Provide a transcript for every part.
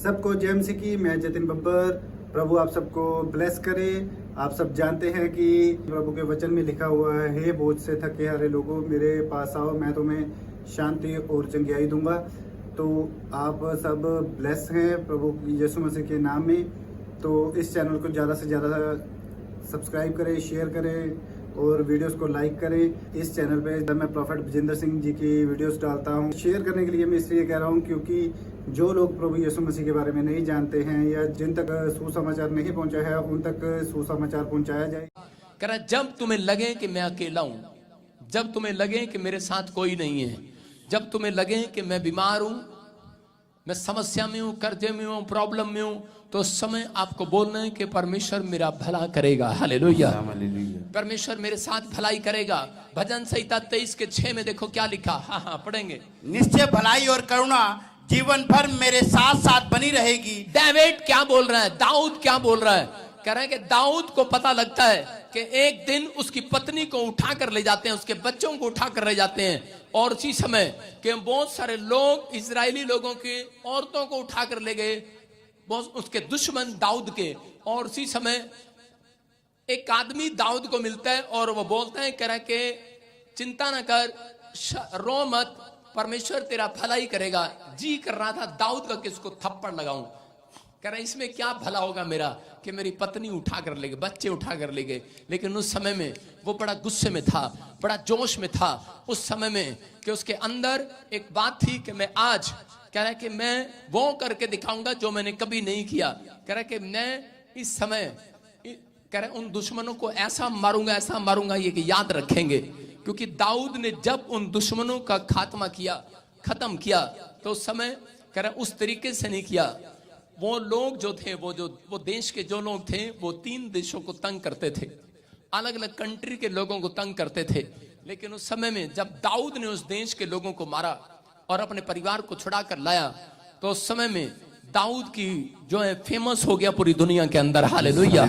सबको जय मसीह की। मैं जतिन बब्बर। प्रभु आप सबको ब्लेस करे। आप सब जानते हैं कि प्रभु के वचन में लिखा हुआ है, हे बोझ से थके हारे लोगों मेरे पास आओ, मैं तुम्हें शांति और चंगियाई दूंगा। तो आप सब ब्लेस हैं प्रभु यीशु मसीह के नाम में। तो इस चैनल को ज़्यादा से ज़्यादा सब्सक्राइब करें, शेयर करें और वीडियोस को लाइक करें। इस चैनल पे जब मैं प्रॉफेट विजेंद्र सिंह जी की वीडियोस डालता हूँ, शेयर करने के लिए मैं इसलिए कह रहा हूँ क्योंकि जो लोग प्रभु यीशु मसीह के बारे में नहीं जानते हैं या जिन तक सुसमाचार नहीं पहुँचा है, उन तक सुसमाचार पहुँचाया जाए। कह रहा जब तुम्हें लगे कि मैं अकेला हूँ, जब तुम्हें लगे कि मेरे साथ कोई नहीं है, जब तुम्हें लगे कि मैं बीमार हूँ, मैं समस्या में हूँ, कर्जे में हूँ, प्रॉब्लम में हूँ, तो उस समय आपको बोलना है कि परमेश्वर मेरा भला करेगा। हालेलुया। परमेश्वर मेरे साथ भलाई करेगा। भजन संहिता 23:6 में देखो क्या लिखा। हाँ पढ़ेंगे। निश्चय भलाई और करुणा जीवन भर मेरे साथ साथ बनी रहेगी। डेविड क्या बोल रहा है, दाऊद क्या बोल रहा है? कह रहा है कि दाऊद को पता लगता है कि एक दिन उसकी पत्नी को उठा कर ले जाते हैं, उसके बच्चों को उठा कर ले जाते हैं, और उसी समय के बहुत सारे लोग इजरायली लोगों की औरतों को उठा कर ले गए, बहुत उसके दुश्मन दाऊद के। और उसी समय एक आदमी दाऊद को मिलता है और वो बोलता है, कह रहा है कि चिंता न कर, रो मत, परमेश्वर तेरा भलाई करेगा। जी कर रहा था दाऊद का किसको थप्पड़ लगाऊं। कह रहा है इसमें क्या भला होगा मेरा कि मेरी पत्नी उठा कर ले गए, बच्चे उठा कर ले गए। लेकिन उस समय में वो बड़ा गुस्से में था, बड़ा जोश में था उस समय में, कि उसके अंदर एक बात थी कि मैं आज, कह रहा है कि मैं वो करके दिखाऊंगा जो मैंने कभी नहीं किया। कह रहा है कि मैं इस समय, कह रहा है उन दुश्मनों को ऐसा मारूंगा ये कि याद रखेंगे। क्योंकि दाऊद ने जब उन दुश्मनों का खात्मा किया, खत्म किया, तो उस समय कह रहा है उस तरीके से नहीं किया। वो लोग जो थे, वो देश के जो लोग थे, वो 3 देशों को तंग करते थे, अलग अलग कंट्री के लोगों को तंग करते थे। लेकिन उस समय में जब दाऊद ने उस देश के लोगों को मारा और अपने परिवार को छुड़ा कर लाया, तो उस समय में दाऊद की जो है फेमस हो गया पूरी दुनिया के अंदर। हालेलुया।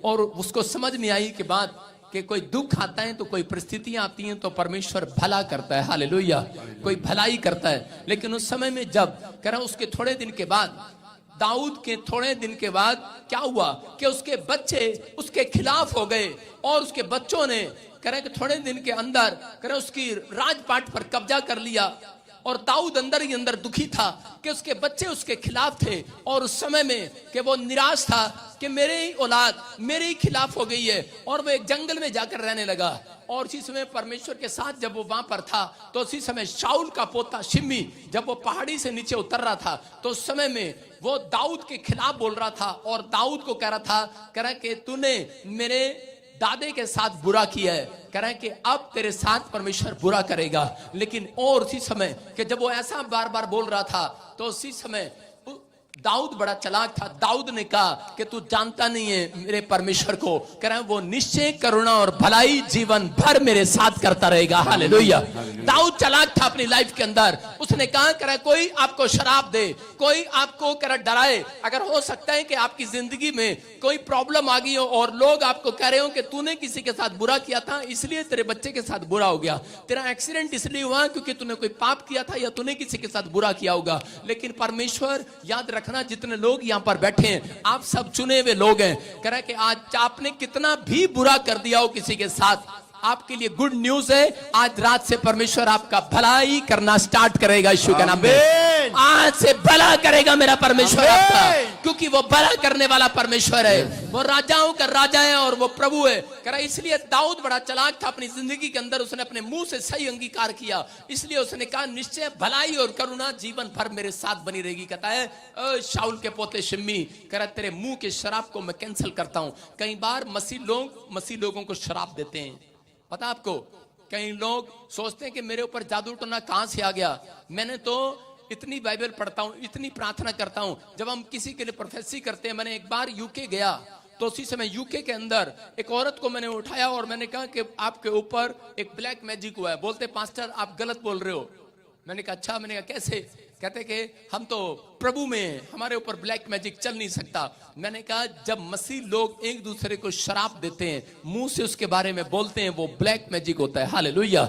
और उसको समझ नहीं आई कि बात कि कोई दुख आता है तो कोई परिस्थितियां आती हैं तो परमेश्वर भला करता है। हालेलुया। कोई भलाई करता है। लेकिन उस समय में जब कह रहा उसके थोड़े दिन के बाद, दाऊद के थोड़े दिन के बाद क्या हुआ कि उसके बच्चे उसके खिलाफ हो गए और उसके बच्चों ने, कह रहे कि थोड़े दिन के अंदर, कह रहे उसकी राजपाट पर कब्जा कर लिया। और दाऊद अंदर ही अंदर दुखी था कि उसके बच्चे उसके खिलाफ थे, और उस समय में कि वो निराश था कि मेरे ही औलाद मेरे ही खिलाफ हो गई है, और वो एक जंगल में जाकर रहने लगा। और उसी समय परमेश्वर के साथ जब वो वहां पर था, तो उसी समय शाऊल का पोता शिमी जब वो पहाड़ी से नीचे उतर रहा था, तो उस समय में वो दाऊद के खिलाफ बोल रहा था और दाऊद को कह रहा था, कह रहा कि तूने मेरे दादे के साथ बुरा किया है, कह रहा है कि अब तेरे साथ परमेश्वर बुरा करेगा। लेकिन और उसी समय कि जब वो ऐसा बार बार बोल रहा था, तो उसी समय दाऊद बड़ा चालाक था। दाऊद ने कहा कि तू जानता नहीं है मेरे परमेश्वर को, कह रहा है वो निश्चय करुणा और भलाई जीवन भर मेरे साथ करता रहेगा। हालेलुया। दाऊद चालाक था अपनी लाइफ के अंदर। उसने कहा, कह रहा कोई आपको शराब दे, कोई आपको कह रहा डराए, अगर हो सकता है कि आपकी जिंदगी में कोई प्रॉब्लम आ गई हो और लोग आपको कह रहे हो कि तूने किसी के साथ बुरा किया था इसलिए तेरे बच्चे के साथ बुरा हो गया, तेरा एक्सीडेंट इसलिए हुआ क्योंकि तूने कोई पाप किया था या तूने किसी के साथ बुरा किया होगा। लेकिन परमेश्वर, याद रखना, जितने लोग यहाँ पर बैठे हैं आप सब चुने हुए लोग हैं। कह रहा है कि आज आपने कितना भी बुरा कर दिया हो किसी के साथ, आपके लिए गुड न्यूज है, आज रात से परमेश्वर आपका भलाई करना स्टार्ट करेगा। यीशु के नाम में आज से भला करेगा मेरा परमेश्वर आपका, क्योंकि वो भला करने वाला परमेश्वर है। वो राजाओं का राजा है और वो प्रभु है। कह रहा इसलिए दाऊद बड़ा चालाक था अपनी जिंदगी के अंदर, उसने अपने मुंह से सही अंगीकार किया, इसलिए उसने कहा निश्चय भलाई और करुणा जीवन भर मेरे साथ बनी रहेगी। कहता है शाऊल के पोते शिमी, कह रहा तेरे मुंह के शराब को मैं कैंसिल करता हूं। कई बार मसीह लोगों को शराब देते हैं, पता आपको, कई लोग सोचते हैं कि मेरे ऊपर जादू टोना कहां से आ गया। मैंने तो इतनी बाइबल पढ़ता हूं, इतनी प्रार्थना करता हूं। जब हम किसी के लिए प्रोफेसी करते हैं, मैंने एक बार यूके गया, तो उसी समय यूके के अंदर एक औरत को मैंने उठाया और मैंने कहा कि आपके ऊपर एक ब्लैक मैजिक हुआ है। बोलते पास्टर आप गलत बोल रहे हो। मैंने कहा अच्छा। मैंने कहा कैसे? कहते कि हम तो प्रभु में, हमारे ऊपर ब्लैक मैजिक चल नहीं सकता। मैंने कहा जब मसीह लोग एक दूसरे को शराब देते हैं, मुंह से उसके बारे में बोलते हैं, वो ब्लैक मैजिक होता है। हालेलुया।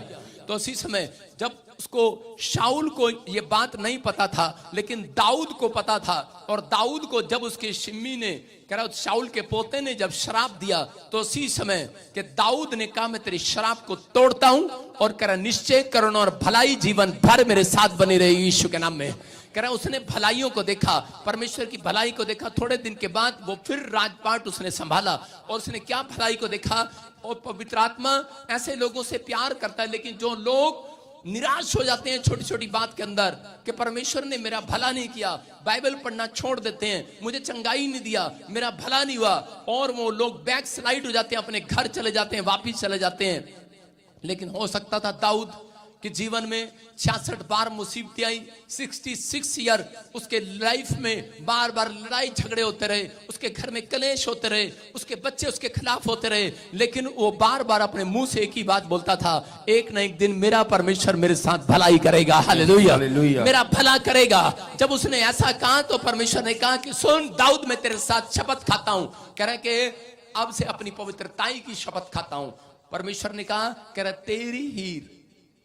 तो उसी समय जब उसको शाऊल को ये बात नहीं पता था, लेकिन दाऊद को पता था। और दाऊद को जब उसके शिम्मी ने कह रहा शाऊल के पोते ने जब शराप दिया, तो उसी समय कि दाऊद ने कहा मैं तेरी शराप को तोड़ता हूं और कह रहा निश्चय करुणा और भलाई जीवन भर मेरे साथ बनी रहेगी यीशु के नाम में। कह रहा उसने भलाइयों को देखा, परमेश्वर की भलाई को देखा। थोड़े दिन के बाद वो फिर राजपाट उसने संभाला और उसने क्या भलाई को देखा। और पवित्र आत्मा ऐसे लोगों से प्यार करता है, लेकिन जो लोग निराश हो जाते हैं छोटी छोटी बात के अंदर कि परमेश्वर ने मेरा भला नहीं किया, बाइबल पढ़ना छोड़ देते हैं, मुझे चंगाई नहीं दिया, मेरा भला नहीं हुआ, और वो लोग बैक स्लाइड हो जाते हैं, अपने घर चले जाते हैं, वापिस चले जाते हैं। लेकिन हो सकता था दाऊद कि जीवन में 66 बार मुसीबतें आई, 66 ईयर उसके लाइफ में बार बार लड़ाई झगड़े होते रहे, उसके घर में कलेश होते रहे, उसके बच्चे उसके खिलाफ होते रहे, लेकिन वो बार बार अपने मुंह से एक ही बात बोलता था, एक न एक दिन मेरा परमेश्वर मेरे साथ भलाई करेगा। हालेलुया, मेरा भला करेगा। जब उसने ऐसा कहा तो परमेश्वर ने कहा कि सुन दाऊद, मैं तेरे साथ शपथ खाता हूं। कह रहा कि अब से अपनी पवित्रताई की शपथ खाता हूं। परमेश्वर ने कहा, कह रहा तेरी ही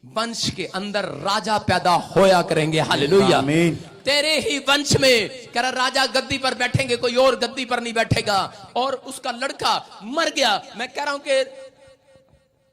वंश के अंदर राजा पैदा होया करेंगे। हालेलुया, तेरे ही वंश में कह रहा राजा गद्दी पर बैठेंगे, कोई और गद्दी पर नहीं बैठेगा। और उसका लड़का मर गया। मैं कह रहा हूं कि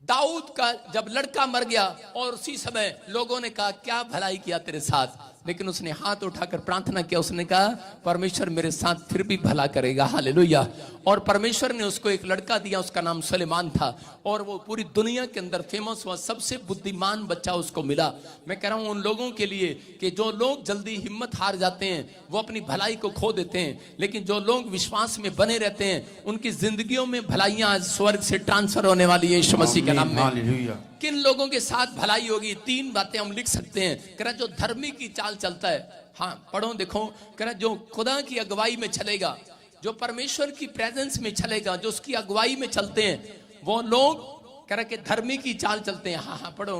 दाऊद का जब लड़का मर गया और उसी समय लोगों ने कहा क्या भलाई किया तेरे साथ, लेकिन उसने हाथ उठाकर प्रार्थना किया। उसने कहा परमेश्वर मेरे साथ फिर भी भला करेगा। हालेलुया। और परमेश्वर ने उसको एक लड़का दिया, उसका नाम सुलेमान था, और वो पूरी दुनिया के अंदर फेमस हुआ, सबसे बुद्धिमान बच्चा उसको मिला। मैं कह रहा हूं उन लोगों के लिए कि जो लोग जल्दी हिम्मत हार जाते हैं, वो अपनी भलाई को खो देते हैं, लेकिन जो लोग विश्वास में बने रहते हैं उनकी जिंदगियों में भलाइयां आज स्वर्ग से ट्रांसफर होने वाली है यीशु मसीह के नाम में। किन लोगों के साथ भलाई होगी? 3 बातें हम लिख सकते हैं। कह रहा जो धर्मी की चाल चलता है, हाँ पढ़ो देखो, कह रहा जो खुदा की अगुवाई में चलेगा, जो परमेश्वर की प्रेजेंस में चलेगा, जो उसकी अगुवाई में चलते हैं, वो लोग कह रहा कि धर्मी की चाल चलते हैं। हाँ हाँ पढ़ो।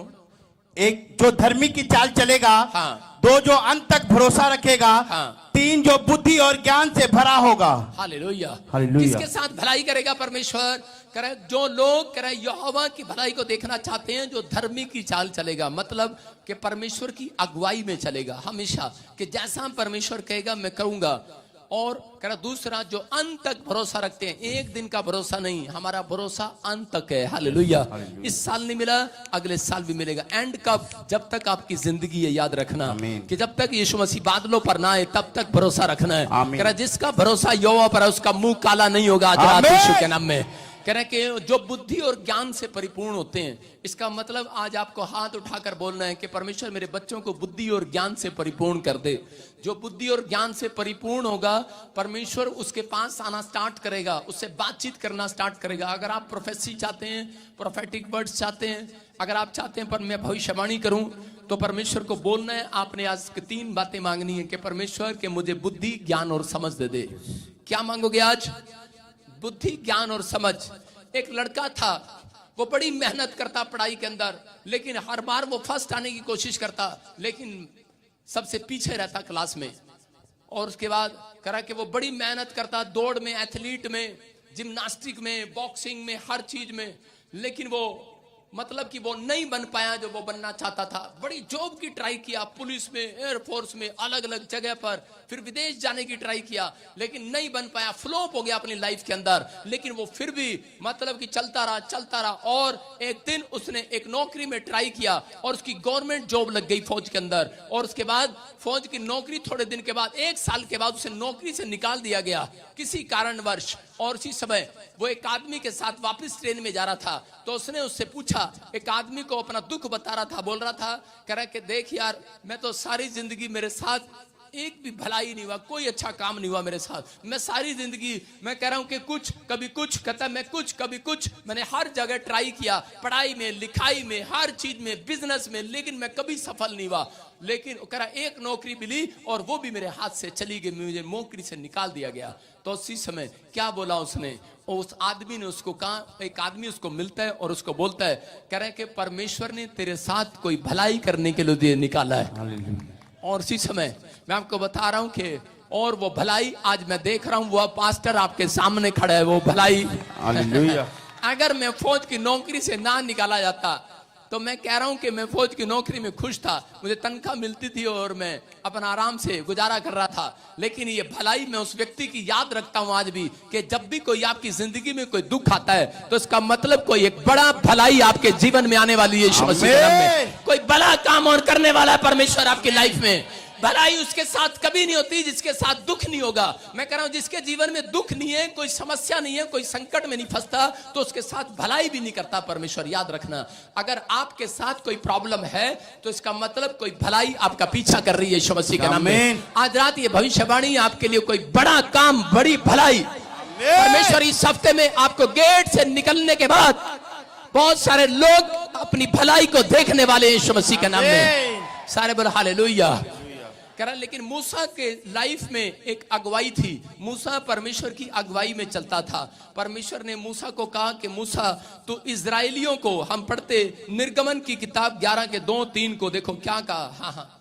एक जो धर्मी की चाल चलेगा, हाँ। 2 जो अंत तक भरोसा रखेगा, हाँ। 3 जो बुद्धि और ज्ञान से भरा होगा। हालेलुया। हालेलुया। किसके साथ भलाई करेगा परमेश्वर? कह रहे जो लोग कह रहे यहोवा की भलाई को देखना चाहते हैं, जो धर्मी की चाल चलेगा, मतलब कि परमेश्वर की अगुवाई में चलेगा हमेशा, कि जैसा परमेश्वर कहेगा मैं करूंगा। और कह रहा दूसरा जो अंत तक भरोसा रखते हैं, एक दिन का भरोसा नहीं, हमारा भरोसा अंत तक है। हालेलुया। इस साल नहीं मिला, अगले साल भी मिलेगा। एंड कब? जब तक आपकी जिंदगी है, याद रखना कि जब तक यीशु मसीह बादलों पर ना आए तब तक भरोसा रखना है। कह रहा जिसका भरोसा यहोवा पर है उसका मुंह काला नहीं होगा आज रात यीशु के नाम में। कह रहे कि जो बुद्धि और ज्ञान से परिपूर्ण होते हैं, इसका मतलब आज आपको हाथ उठाकर बोलना है कि परमेश्वर मेरे बच्चों को बुद्धि और ज्ञान से परिपूर्ण कर दे। जो बुद्धि और ज्ञान से परिपूर्ण होगा, परमेश्वर उसके पास आना स्टार्ट करेगा, उससे बातचीत करना स्टार्ट करेगा। अगर आप प्रोफेसी चाहते हैं, प्रोफेटिक वर्ड्स चाहते हैं, अगर आप चाहते हैं पर मैं भविष्यवाणी करूं, तो परमेश्वर को बोलना है। आपने आज 3 बातें मांगनी है कि परमेश्वर के मुझे बुद्धि ज्ञान और समझ दे दे। क्या मांगोगे आज? बुद्धि ज्ञान और समझ। एक लड़का था, वो बड़ी मेहनत करता पढ़ाई के अंदर, लेकिन हर बार वो फर्स्ट आने की कोशिश करता, लेकिन सबसे पीछे रहता क्लास में। और उसके बाद करा कि वो बड़ी मेहनत करता दौड़ में, एथलीट में, जिम्नास्टिक में, बॉक्सिंग में, हर चीज में, लेकिन वो मतलब कि वो नहीं बन पाया जो वो बनना चाहता था। बड़ी जॉब की ट्राई किया, पुलिस में, एयरफोर्स में, अलग अलग जगह पर, फिर विदेश जाने की ट्राई किया, लेकिन नहीं बन पाया, फ्लॉप हो गया अपनी लाइफ के अंदर। लेकिन वो फिर भी मतलब कि चलता रहा। और एक दिन उसने एक नौकरी में ट्राई किया और उसकी गवर्नमेंट जॉब लग गई फौज के अंदर। और उसके बाद फौज की नौकरी थोड़े दिन के बाद, 1 साल के बाद उसे नौकरी से निकाल दिया गया किसी कारणवश। और उसी समय वो एक आदमी के साथ वापस ट्रेन में जा रहा था, तो उसने उससे पूछा, एक आदमी को अपना दुख बता रहा था, बोल रहा था, कह रहा कि देख यार, मैं तो सारी जिंदगी मेरे साथ एक भी भलाई नहीं हुआ, कोई अच्छा काम नहीं हुआ मेरे साथ। मैं सारी जिंदगी मैं कह रहा हूं कि कुछ कभी कुछ, कहता मैं कुछ कभी कुछ, मैंने हर जगह ट्राई किया, पढ़ाई में, लिखाई में, हर चीज में, बिजनेस में, लेकिन मैं कभी सफल नहीं हुआ। लेकिन कह रहा एक नौकरी मिली और वो भी मेरे हाथ से चली गई, मुझे नौकरी से निकाल दिया गया। तो उसी समय क्या बोला उसने? उस आदमी ने उसको कहा, एक आदमी उसको मिलता है और उसको बोलता है, कह रहा है कि परमेश्वर ने तेरे साथ कोई भलाई करने के लिए निकाला है। और इसी समय मैं आपको बता रहा हूं कि और वो भलाई आज मैं देख रहा हूं, वो पास्टर आपके सामने खड़ा है, वो भलाई। अगर मैं फौज की नौकरी से ना निकाला जाता तो मैं कह रहा हूं कि मैं फौज की नौकरी में खुश था, मुझे तनख्वाह मिलती थी और मैं अपना आराम से गुजारा कर रहा था। लेकिन ये भलाई मैं उस व्यक्ति की याद रखता हूं आज भी कि जब भी कोई आपकी जिंदगी में कोई दुख आता है तो इसका मतलब कोई एक बड़ा भलाई आपके जीवन में आने वाली है। यीशु मसीह के नाम में कोई बड़ा काम और करने वाला है परमेश्वर आपकी लाइफ में। भलाई उसके साथ कभी नहीं होती जिसके साथ दुख नहीं होगा। मैं कह रहा हूं जिसके जीवन में दुख नहीं है, कोई समस्या नहीं है, कोई संकट में नहीं फंसता, तो उसके साथ भलाई भी नहीं करता परमेश्वर। याद रखना, अगर आपके साथ कोई प्रॉब्लम है तो इसका मतलब कोई भलाई आपका पीछा कर रही है यीशु मसीह के नाम में। आज रात ये भविष्यवाणी आपके लिए कोई बड़ा काम, बड़ी भलाई परमेश्वर इस हफ्ते में आपको गेट से निकलने के बाद बहुत सारे लोग अपनी भलाई को देखने वाले यीशु मसीह के नाम में। सारे बोलो हालेलुया। कह रहा लेकिन मूसा के लाइफ में एक अगुवाई थी। मूसा परमेश्वर की अगुवाई में चलता था। परमेश्वर ने मूसा को कहा कि मूसा तो इजराइलियों को, हम पढ़ते निर्गमन की किताब 11 के 2-3 को, देखो क्या कहा। हाँ हाँ,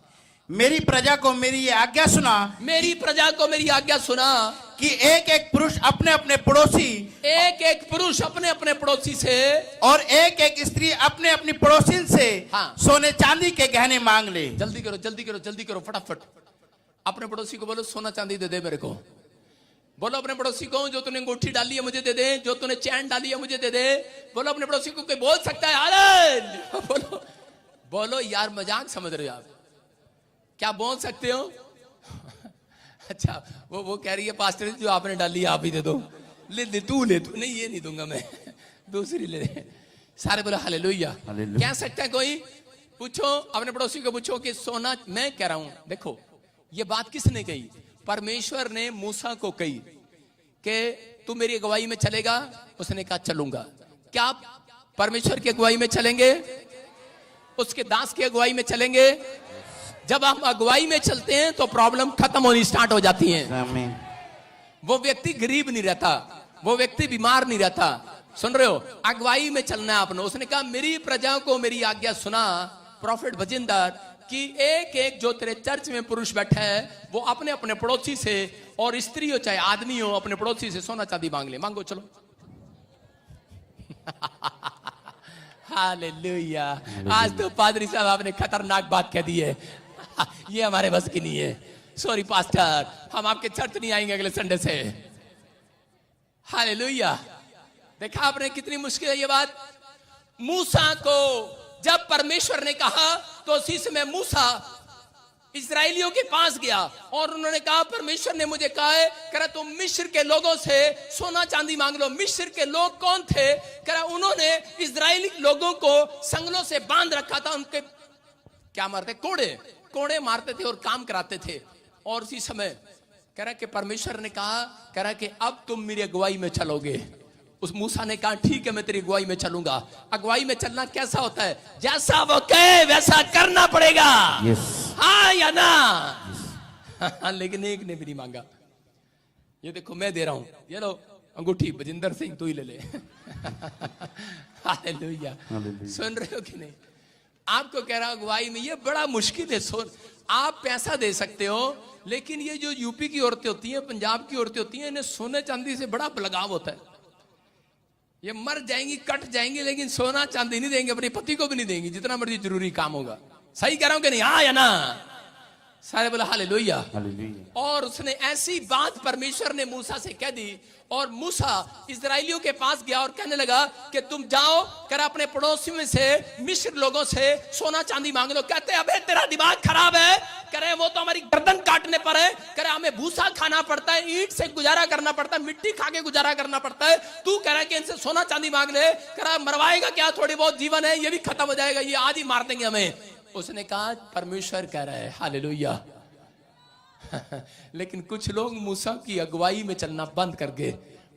मेरी प्रजा को मेरी ये आज्ञा सुना, मेरी प्रजा को मेरी आज्ञा सुना कि एक एक पुरुष अपने अपने पड़ोसी, एक एक पुरुष अपने अपने पड़ोसी से और एक एक स्त्री अपने अपनी पड़ोसिन से हाँ। सोने चांदी के गहने मांग ले। जल्दी करो जल्दी करो जल्दी करो, फटाफट। अपने पड़ोसी को बोलो सोना चांदी दे दे मेरे को। बोलो अपने पड़ोसी को, जो तूने अंगूठी डाली है मुझे दे दे, जो तूने चैन डाली है मुझे दे दे। बोलो अपने पड़ोसी को, कोई बोल सकता है हालेलुया? बोलो बोलो यार, मजाक समझ रहे हो आप? क्या बोल सकते हो? अच्छा, वो कह रही है पास्टर जो आपने डाली है आप ही दे दो। ले तू नहीं, ये नहीं दूंगा मैं, दूसरी ले दे। सारे बोलो हालेलुया। कह सकता है कोई? पूछो अपने पड़ोसी को, पूछो कि सोना, मैं कह रहा हूं देखो ये बात किसने कही? परमेश्वर ने मूसा को कही कि तू मेरी अगुवाई में चलेगा। उसने कहा चलूंगा। क्या आप परमेश्वर की अगुवाई में चलेंगे? उसके दास की अगुवाई में चलेंगे? जब हम अगुवाई में चलते हैं तो प्रॉब्लम खत्म होनी स्टार्ट हो जाती है। वो व्यक्ति गरीब नहीं रहता, वो व्यक्ति बीमार नहीं रहता। सुन रहे हो? अगुवाई में चलना है आपने। उसने कहा मेरी प्रजा को मेरी आज्ञा सुना, प्रॉफिट भजिंदर, कि एक एक जो तेरे चर्च में पुरुष बैठा है वो अपने अपने पड़ोसी से, और स्त्री हो चाहे आदमी हो, अपने पड़ोसी से सोना चांदी मांग ले। मांगो चलो। हालेलुया। आज तो पादरी साहब आपने खतरनाक बात कह दी है। ये हमारे बस की नहीं है। सॉरी पास्टर, हम आपके चर्च नहीं आएंगे अगले संडे से। हालेलुया। देखा आपने कितनी मुश्किल है ये बात। मूसा को जब परमेश्वर ने कहा तो उसी समय मूसा इस्राएलियों के पास गया और उन्होंने कहा परमेश्वर ने मुझे कहा है, कह रहा तुम मिस्र के लोगों से सोना चांदी मांग लो। मिस्र के लोग कौन थे? कह रहा उन्होंने इस्राएली लोगों को संगलों से बांध रखा था। उनके क्या मारते? कोड़े मारते थे और काम कराते थे। और उसी समय कह रहा कि परमेश्वर ने कहा, कह रहा कि अब तुम मेरी अगुवाई में चलोगे। उस मूसा ने कहा ठीक है मैं तेरी अगुवाई में चलूंगा। अगुवाई में चलना कैसा होता है? जैसा वो कहे वैसा करना पड़ेगा। हाँ या ना? लेकिन एक ने भी नहीं मांगा। ये देखो मैं दे रहा हूं, ये लो अंगूठी, बजिंदर सिंह तू ही ले ले। हालेलुया। सुन रहे हो कि नहीं? आपको कह रहा अगुवाई में ये बड़ा मुश्किल है। आप पैसा दे सकते हो, लेकिन ये जो यूपी की औरतें होती हैं, पंजाब की औरतें होती हैं, इन्हें सोने चांदी से बड़ा लगाव होता है। ये मर जाएंगी, कट जाएंगी, लेकिन सोना चांदी नहीं देंगे, अपने पति को भी नहीं देंगी, जितना मर्जी जरूरी काम होगा। सही कह रहा हूं कि नहीं? हाँ या ना? सारे बोला हालेलुया। और उसने ऐसी बात परमेश्वर ने मूसा से कह दी, और मूसा इस्राएलियों के पास गया और कहने लगा कि तुम जाओ, कर अपने पड़ोसी में से मिस्र लोगों से सोना चांदी मांग लो। कहते अबे तेरा दिमाग खराब है, करे वो तो हमारी गर्दन काटने पर है, करे हमें भूसा खाना पड़ता है, ईंट से गुजारा करना पड़ता है, मिट्टी खा के गुजारा करना पड़ता है। तू कह रहा है कि इनसे सोना चांदी मांग ले, करा मरवाएगा क्या? थोड़ी बहुत जीवन है, ये भी खत्म हो जाएगा, ये आज ही मार देंगे हमें। उसने कहा परमेश्वर कह रहा है। हालेलुया। लेकिन कुछ लोग मूसा की अगुवाई में चलना बंद कर गए।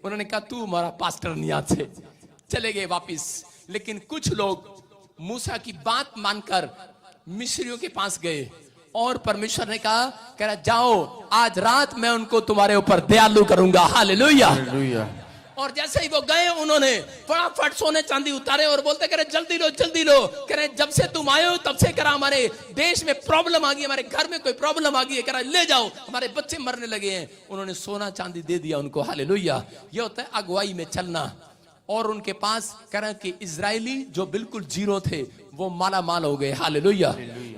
उन्होंने कहा तू हमारा पास्टर नहीं, आज से चले गए वापिस। लेकिन कुछ लोग मूसा की बात मानकर मिस्रियों के पास गए और परमेश्वर ने कहा, कह रहा जाओ आज रात मैं उनको तुम्हारे ऊपर दयालु करूंगा। हालेलुया। और जैसे ही वो गए, उन्होंने फटाफट सोने चांदी उतारे और बोलते करे जल्दी लो जल्दी लो। कह रहे जब से तुम आए हो तब से करा हमारे देश में प्रॉब्लम आ गई, हमारे घर में कोई प्रॉब्लम आ गई है, करा ले जाओ, हमारे बच्चे मरने लगे हैं। उन्होंने सोना चांदी दे दिया उनको। हालेलुया। ये होता है अगुवाई में चलना। और उनके पास कह रहा कि इजरायली जो बिल्कुल जीरो थे वो माला माल हो गए। हालेलुया।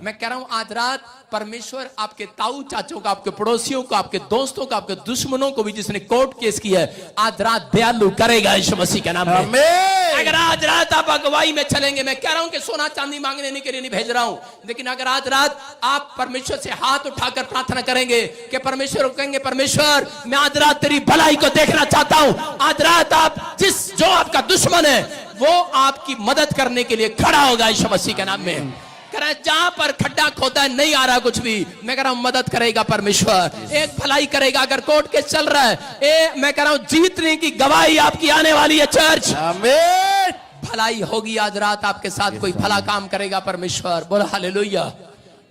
मैं कह रहा हूं आज रात परमेश्वर आपके ताऊ चाचों को, आपके पड़ोसियों को, आपके दोस्तों को, आपके दुश्मनों को भी जिसने कोर्ट केस किया है आज रात दयालु करेगा यीशु मसीह के नाम में। अगर आज रात आप अगुवाई में चलेंगे, मैं कह रहा हूं कि सोना चांदी मांगने के लिए नहीं भेज रहा हूं, लेकिन अगर आज रात आप परमेश्वर से हाथ उठाकर प्रार्थना करेंगे कि परमेश्वर को कहेंगे परमेश्वर मैं आज रात तेरी भलाई को देखना चाहता हूं, आज रात आप जो आपका दुश्मन है वो आपकी मदद करने के लिए खड़ा होगा यीशु मसीह के नाम में। कह रहा है जहां पर खड्डा खोदा है नहीं आ रहा कुछ भी, मैं कह रहा हूं मदद करेगा परमेश्वर, एक भलाई करेगा। अगर कोर्ट केस चल रहा है मैं कह रहा हूं जीतने की गवाही आपकी आने वाली है चर्च। आमीन। भलाई होगी आज रात आपके साथ, कोई भला काम करेगा परमेश्वर। बोल हालेलुया।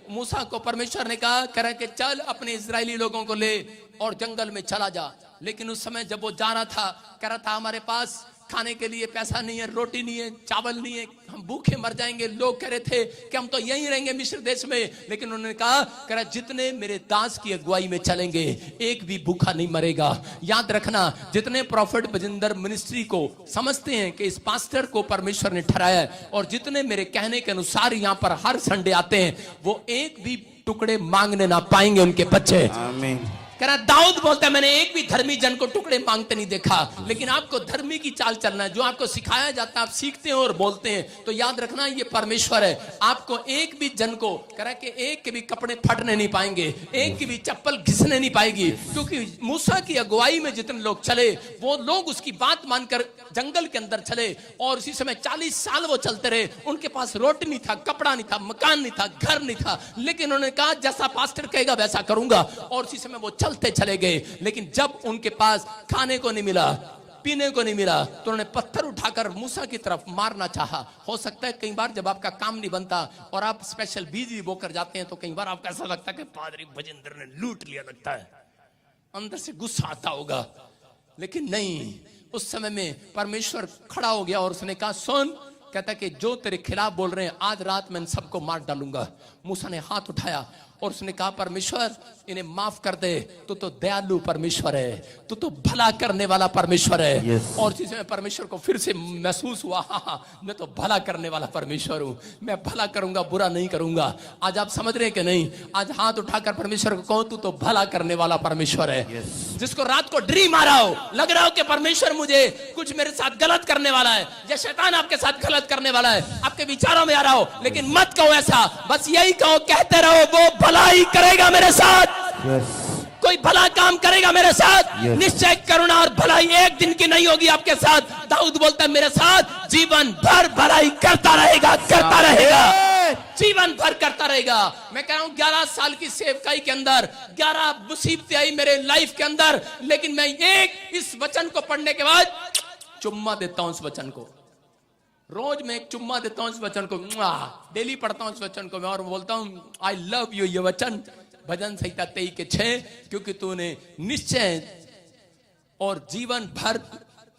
मूसा को परमेश्वर ने कहा कह रहा कि चल अपने इजरायली लोगों को ले और जंगल में चला जा, लेकिन उस समय जब वो जा रहा था कह रहा था हमारे पास खाने के लिए पैसा नहीं है, रोटी नहीं है, चावल नहीं है, हम भूखे मर जाएंगे। लोग कह रहे थे कि हम तो यहीं रहेंगे मिस्र देश में, लेकिन उन्होंने कहा कह रहा जितने मेरे दास की अगुवाई में चलेंगे एक भी भूखा नहीं मरेगा। याद रखना जितने प्रॉफिट बजिंदर मिनिस्ट्री को समझते हैं कि इस पास्टर को परमेश्वर ने ठहराया है और जितने मेरे कहने के अनुसार यहाँ पर हर संडे आते हैं वो एक भी टुकड़े मांगने ना पाएंगे उनके बच्चे। आमीन। कह रहा दाऊद बोलता है मैंने एक भी धर्मी जन को टुकड़े मांगते नहीं देखा, लेकिन आपको धर्मी की चाल चलना है, जो आपको सिखाया जाता है आप सीखते हैं और बोलते हैं। तो याद रखना ये परमेश्वर है, आपको एक भी जन को कह रहा कि एक के भी कपड़े फटने नहीं पाएंगे, एक की भी चप्पल घिसने नहीं पाएगी, क्योंकि मूसा की अगुवाई में जितने लोग चले वो लोग उसकी बात मानकर जंगल के अंदर चले और उसी समय 40 साल वो चलते रहे। उनके पास रोटी नहीं था, कपड़ा नहीं था, मकान नहीं था, घर नहीं था, लेकिन उन्होंने कहा जैसा पास्टर कहेगा वैसा करूंगा और उसी समय वो चलते चले गए। लेकिन जब उनके पास खाने को नहीं मिला, पीने को नहीं मिला, तो उन्होंने पत्थर उठाकर मूसा की तरफ मारना चाहा। हो सकता है कई बार जब आपका काम नहीं बनता और आप स्पेशल बिजली बोकर जाते हैं तो कई बार आपको ऐसा लगता है कि पादरी बजिंदर ने लूट लिया, लगता है अंदर से गुस्सा आता होगा, लेकिन नहीं, उस समय में परमेश्वर खड़ा हो गया और उसने कहा सुन, कहता कि जो तेरे खिलाफ बोल रहे हैं आज रात मैं इन सबको मार डालूंगा। मूसा ने हाथ उठाया और उसने कहा परमेश्वर इन्हें माफ कर दे, तू तो दयालु परमेश्वर है, तू तो भला करने वाला परमेश्वर है। yes. और जिसमें परमेश्वर को फिर से महसूस हुआ हाँ मैं तो भला करने वाला परमेश्वर हूं, मैं भला करूंगा, बुरा नहीं करूंगा। आज आप समझ रहे हैं कि नहीं? आज हाथ उठाकर परमेश्वर को कहो तू तो भला करने वाला परमेश्वर है। yes. जिसको रात को ड्रीम आ रहा हो, लग रहा हो कि परमेश्वर मुझे कुछ मेरे साथ गलत करने वाला है या शैतान आपके साथ गलत करने वाला है, आपके विचारों में आ रहा हो, लेकिन मत कहो ऐसा, बस यही कहो, कहते रहो वो भलाई करेगा मेरे साथ। yes. कोई भला काम करेगा मेरे साथ। yes. निश्चय करुणा और भलाई एक दिन की नहीं होगी आपके साथ। दाऊद बोलता है मेरे साथ जीवन भर भलाई करता रहेगा, करता रहेगा, जीवन भर करता रहेगा। मैं कह रहा हूं 11 साल की सेवकाई के अंदर 11 मुसीबतें आई मेरे लाइफ के अंदर, लेकिन मैं एक इस वचन को पढ़ने के बाद चुम्मा देता हूं, इस वचन को रोज मैं एक चुम्मा देता हूं, इस वचन को डेली पढ़ता हूं इस वचन को मैं और बोलता हूं आई लव यू। ये वचन भजन संहिता 23 के 6, क्योंकि तूने निश्चय और जीवन भर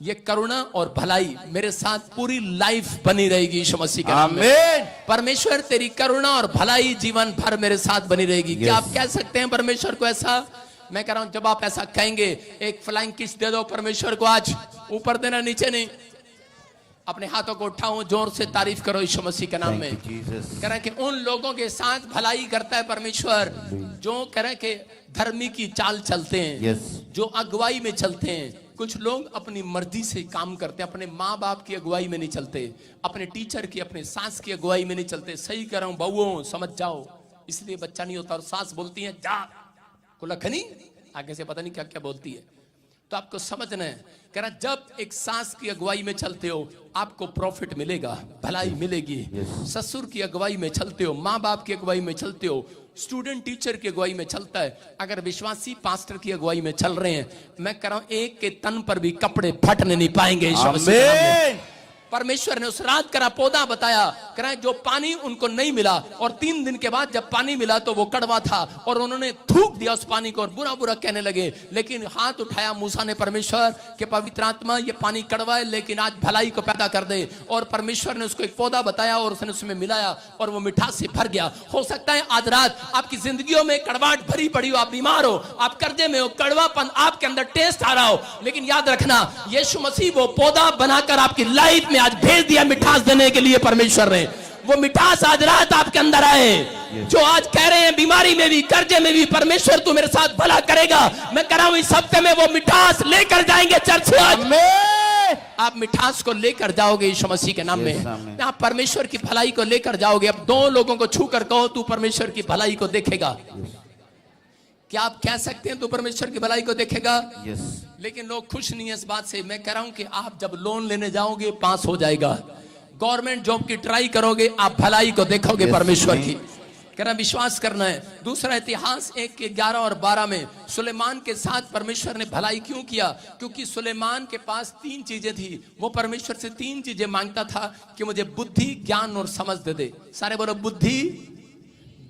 ये करुणा और भलाई मेरे साथ पूरी लाइफ बनी रहेगी यीशु मसीह के नाम में। परमेश्वर तेरी करुणा और भलाई जीवन भर मेरे साथ बनी रहेगी। क्या आप कह सकते हैं परमेश्वर को ऐसा? मैं कह रहा हूं जब आप ऐसा कहेंगे एक फ्लाइंग किस दे दो परमेश्वर को, आज ऊपर देना, नीचे नहीं। अपने हाथों को उठाओ, जोर से तारीफ करो यीशु मसीह के नाम में। कह रहे हैं कि उन लोगों के साथ भलाई करता है परमेश्वर जो कह रहे हैं कि धर्मी की चाल चलते हैं, yes. जो अगुवाई में चलते हैं। कुछ लोग अपनी मर्जी से काम करते हैं, अपने माँ बाप की अगुवाई में नहीं चलते, अपने टीचर की, अपने सास की अगुवाई में नहीं चलते। सही कह रहा हूं बहुओं, समझ जाओ, इसलिए बच्चा नहीं होता। और सास बोलती है जा कुलखनी, आगे से पता नहीं क्या क्या बोलती है। तो आपको समझना है, कह रहा जब एक सास की अगुवाई में चलते हो आपको प्रॉफिट मिलेगा, भलाई मिलेगी। ससुर की अगुवाई में चलते हो, माँ बाप की अगुवाई में चलते हो, स्टूडेंट टीचर की अगुवाई में चलता है, अगर विश्वासी पास्टर की अगुवाई में चल रहे हैं, मैं कह रहा हूं एक के तन पर भी कपड़े फटने नहीं पाएंगे। परमेश्वर ने उस रात करा पौधा बताया, करा जो पानी उनको नहीं मिला, और 3 दिन के बाद जब पानी मिला तो वो कड़वा था, और उन्होंने थूक दिया उस पानी को और बुरा बुरा कहने लगे। लेकिन हाथ उठाया मूसा ने परमेश्वर के, पवित्र आत्मा ये पानी कड़वा है लेकिन आज भलाई को पैदा कर दे, और परमेश्वर ने उसको एक पौधा बताया और उसने उसमें मिलाया और वो मिठास से भर गया। हो सकता है आज रात आपकी जिंदगियों में कड़वाहट भरी पड़ी हो, आप बीमार हो, आप कर्जे में हो, कड़वापन आपके अंदर टेस्ट आ रहा हो, लेकिन याद रखना यीशु मसीह वो पौधा बनाकर आपकी लाइफ में आज भेज दिया मिठास देने के लिए। परमेश्वर ने वो मिठास आज रात आपके अंदर आए। जो आज कह रहे हैं बीमारी में भी, कर्जे में भी, परमेश्वर तू मेरे साथ भला करेगा, मैं कह रहा हूं इस हफ्ते में वो मिठास लेकर जाएंगे चर्च से। आज आप मिठास को लेकर जाओगे यीशु मसीह के नाम में, आप परमेश्वर की भलाई को लेकर जाओगे। अब 2 लोगों को छू कर कहो तू परमेश्वर की भलाई को देखेगा। क्या आप कह सकते हैं तू परमेश्वर की भलाई को देखेगा? लेकिन लोग खुश नहीं है इस बात से। मैं कह रहा हूं कि आप जब लोन लेने जाओगे पास हो जाएगा, गवर्नमेंट जॉब की ट्राई करोगे आप भलाई को देखोगे परमेश्वर की। कहना विश्वास करना है। दूसरा इतिहास 1:11 और 12 में सुलेमान के साथ परमेश्वर ने भलाई क्यों किया? क्योंकि सुलेमान के पास 3 चीजें थी। वो परमेश्वर से 3 चीजें मांगता था कि मुझे बुद्धि, ज्ञान और समझ दे दे। सारे बोलो बुद्धि,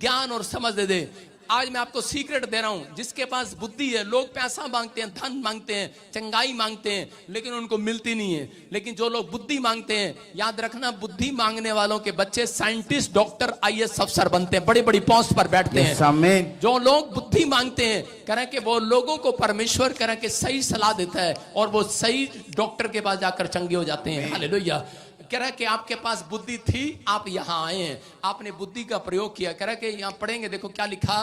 ज्ञान और समझ दे दे। आज मैं आपको सीक्रेट दे रहा हूं, जिसके पास बुद्धि है, लोग पैसा मांगते हैं, धन मांगते हैं, चंगाई मांगते हैं, लेकिन उनको मिलती नहीं है। लेकिन जो लोग बुद्धि मांगते हैं, याद रखना बुद्धि मांगने वालों के बच्चे साइंटिस्ट, डॉक्टर, IAS अफसर बनते हैं, बड़ी बड़ी पोस्ट पर बैठते हैं। जो लोग बुद्धि मांगते हैं, करें कि वो लोगों को परमेश्वर करें कि सही सलाह देता है और वो सही डॉक्टर के पास जाकर चंगे हो जाते हैं। हालेलुया। कह रहा है कि आपके पास बुद्धि थी, आप यहां आए हैं, आपने बुद्धि का प्रयोग किया। कह रहा है कि यहां पढ़ेंगे, देखो क्या लिखा।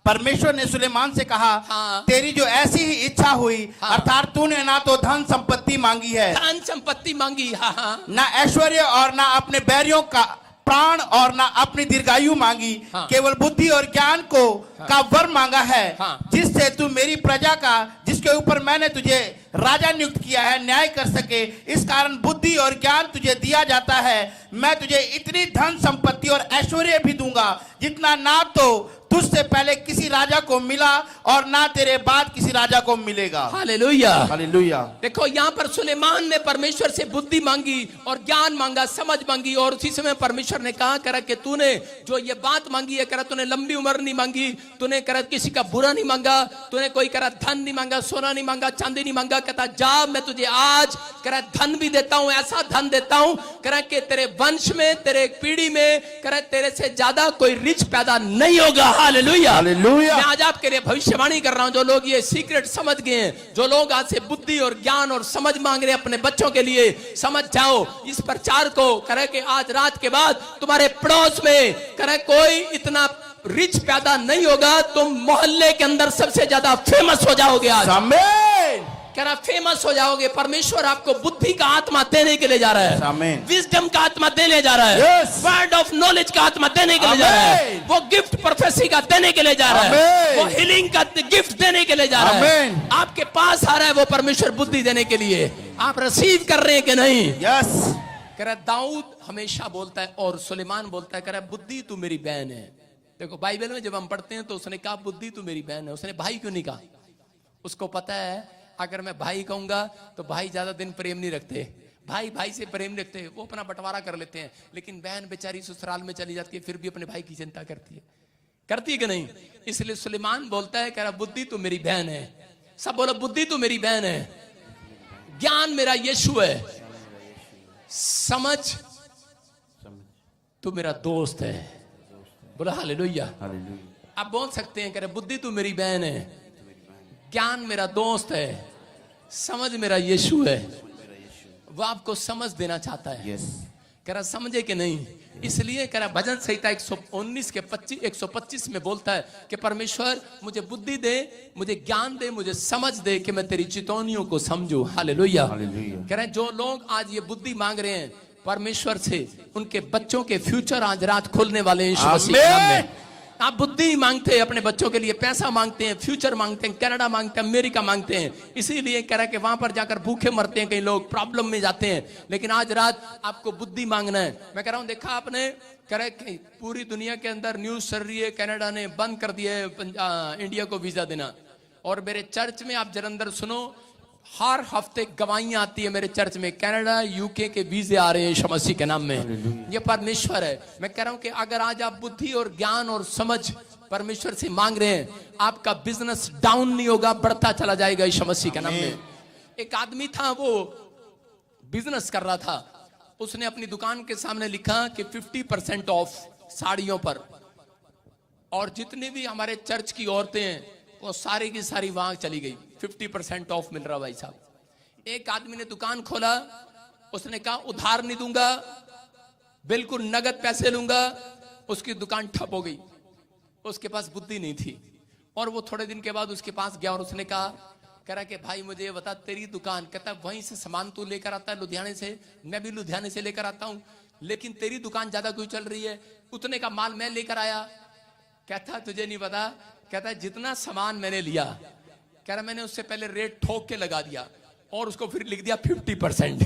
परमेश्वर ने सुलेमान से कहा, तेरी जो ऐसी ही इच्छा हुई, अर्थात तूने ना तो धन संपत्ति मांगी है, धन संपत्ति मांगी, ना ऐश्वर्य और ना अपने बैरियों का प्राण और ना अपनी दीर्घायु मांगी, केवल बुद्धि और ज्ञान को का वर मांगा है, जिससे तू मेरी प्रजा का, जिसके ऊपर मैंने तुझे राजा नियुक्त किया है, न्याय कर सके। इस कारण बुद्धि और ज्ञान तुझे दिया जाता है। मैं तुझे इतनी धन संपत्ति और ऐश्वर्य भी दूंगा जितना ना तो तुझसे पहले किसी राजा को मिला और ना तेरे बाद किसी राजा को मिलेगा। Hallelujah, hallelujah. देखो यहाँ पर सुलेमान ने परमेश्वर से बुद्धि मांगी और ज्ञान मांगा, समझ मांगी, और उसी समय परमेश्वर ने कहा करा कि तूने जो ये बात मांगी है, करा तूने लंबी उम्र नहीं मांगी, तूने करा किसी का बुरा नहीं मांगा, तूने कोई करा धन नहीं मांगा, सोना नहीं मांगा, चांदी नहीं मांगा। कहता जा मैं तुझे आज करा धन भी देता हूं, ऐसा धन देता हूं करा कि तेरे वंश में, तेरे पीढ़ी में करा तेरे से ज्यादा कोई रिच पैदा नहीं होगा। Hallelujah, hallelujah. मैं आज आपके लिए भविष्यवाणी कर रहा हूं। जो लोग ये सीक्रेट समझ गए हैं, जो लोग आज से बुद्धि और ज्ञान और समझ मांग रहे हैं अपने बच्चों के लिए, समझ जाओ इस प्रचार को करे कि आज रात के बाद तुम्हारे पड़ोस में करे कोई इतना रिच पैदा नहीं होगा, तुम मोहल्ले के अंदर सबसे ज्यादा फेमस हो जाओगे। आज कह रहा फेमस हो जाओगे। परमेश्वर आपको बुद्धि का आत्मा देने के लिए जा रहा है, विजडम का आत्मा देने जा रहा है, वर्ड ऑफ नॉलेज का आत्मा देने के लिए जा रहा है, वो गिफ्ट प्रोफेसी का देने के लिए जा रहा है, वो हीलिंग का गिफ्ट देने के लिए जा रहा है। आपके पास आ रहा है वो परमेश्वर बुद्धि देने के लिए। आप रिसीव कर रहे हैं कि नहीं? यस। कह रहा दाऊद हमेशा बोलता है और सुलेमान बोलता है, कह रहा बुद्धि तू मेरी बहन है। देखो बाइबल में जब हम पढ़ते हैं तो उसने कहा बुद्धि तू मेरी बहन है, उसने भाई क्यों नहीं कहा? उसको पता है अगर मैं भाई कहूंगा तो भाई ज्यादा दिन प्रेम नहीं रखते, भाई भाई से प्रेम नहीं रखते, वो अपना बंटवारा कर लेते हैं। लेकिन बहन बेचारी ससुराल में चली जाती है, फिर भी अपने भाई की चिंता करती है कि नहीं? इसलिए सुलेमान बोलता है कह रहा बुद्धि तो मेरी बहन है। सब बोलो बुद्धि तो मेरी बहन है, ज्ञान मेरा यीशु है, समझ तू मेरा दोस्त है। बोलो हालेलुया। आप बोल सकते हैं कह रहे बुद्धि तू मेरी बहन है, ज्ञान मेरा दोस्त है, समझ मेरा यीशु है। वो आपको समझ देना चाहता है। कह रहा समझे कि नहीं? इसलिए कह रहा भजन संहिता 119 के 125 में बोलता है कि परमेश्वर मुझे बुद्धि दे, मुझे ज्ञान दे, मुझे समझ दे कि मैं तेरी चितौनियों को समझूं। हालेलुया। कह रहे जो लोग आज ये बुद्धि मांग रहे हैं परमेश्वर से, उनके बच्चों के फ्यूचर आज रात खुलने वाले हैं यीशु मसीह के नाम में। आप बुद्धि मांगते हैं अपने बच्चों के लिए, पैसा मांगते हैं, फ्यूचर मांगते हैं, कनाडा मांगते हैं, अमेरिका मांगते हैं, इसीलिए कह रहा है कि वहां पर जाकर भूखे मरते हैं, कई लोग प्रॉब्लम में जाते हैं। लेकिन आज रात आपको बुद्धि मांगना है। मैं कह रहा हूं देखा आपने, कह रहा है पूरी दुनिया के अंदर न्यूज चल रही है, कनाडा ने बंद कर दिया है इंडिया को वीजा देना। और मेरे चर्च में आप जलंधर सुनो, हर हफ्ते गवाहियां आती है मेरे चर्च में, कनाडा यूके के वीजे आ रहे हैं यीशु मसीह के नाम में। ये परमेश्वर है। मैं कह रहा हूं कि अगर आज आप बुद्धि और ज्ञान और समझ परमेश्वर से मांग रहे हैं, आपका बिजनेस डाउन नहीं होगा, बढ़ता चला जाएगा यीशु मसीह के नाम में। एक आदमी था, वो बिजनेस कर रहा था, उसने अपनी दुकान के सामने लिखा कि 50% ऑफ साड़ियों पर, और जितनी भी हमारे चर्च की औरतें हैं वो सारी की सारी वहां चली गई। 50% ऑफ मिल रहा भाई साहब। एक आदमी ने दुकान खोला, उसने कहा उधार नहीं दूंगा, बिल्कुल नगद पैसे लूंगा। उसकी दुकान ठप हो गई, उसके पास बुद्धि नहीं थी। और वो थोड़े दिन के बाद उसके पास गया और उसने कह रहा कि भाई मुझे ये बता, तेरी दुकान, कहता वहीं से सामान तू लेकर आता है लुधियाने से, मैं भी लुधियाने से लेकर आता हूं, लेकिन तेरी दुकान ज्यादा क्यों चल रही है? उतने का माल मैं लेकर आया। कहता तुझे नहीं पता, कहता जितना सामान मैंने लिया, कह रहा मैंने उससे पहले रेट ठोक के लगा दिया और उसको फिर लिख दिया 50%।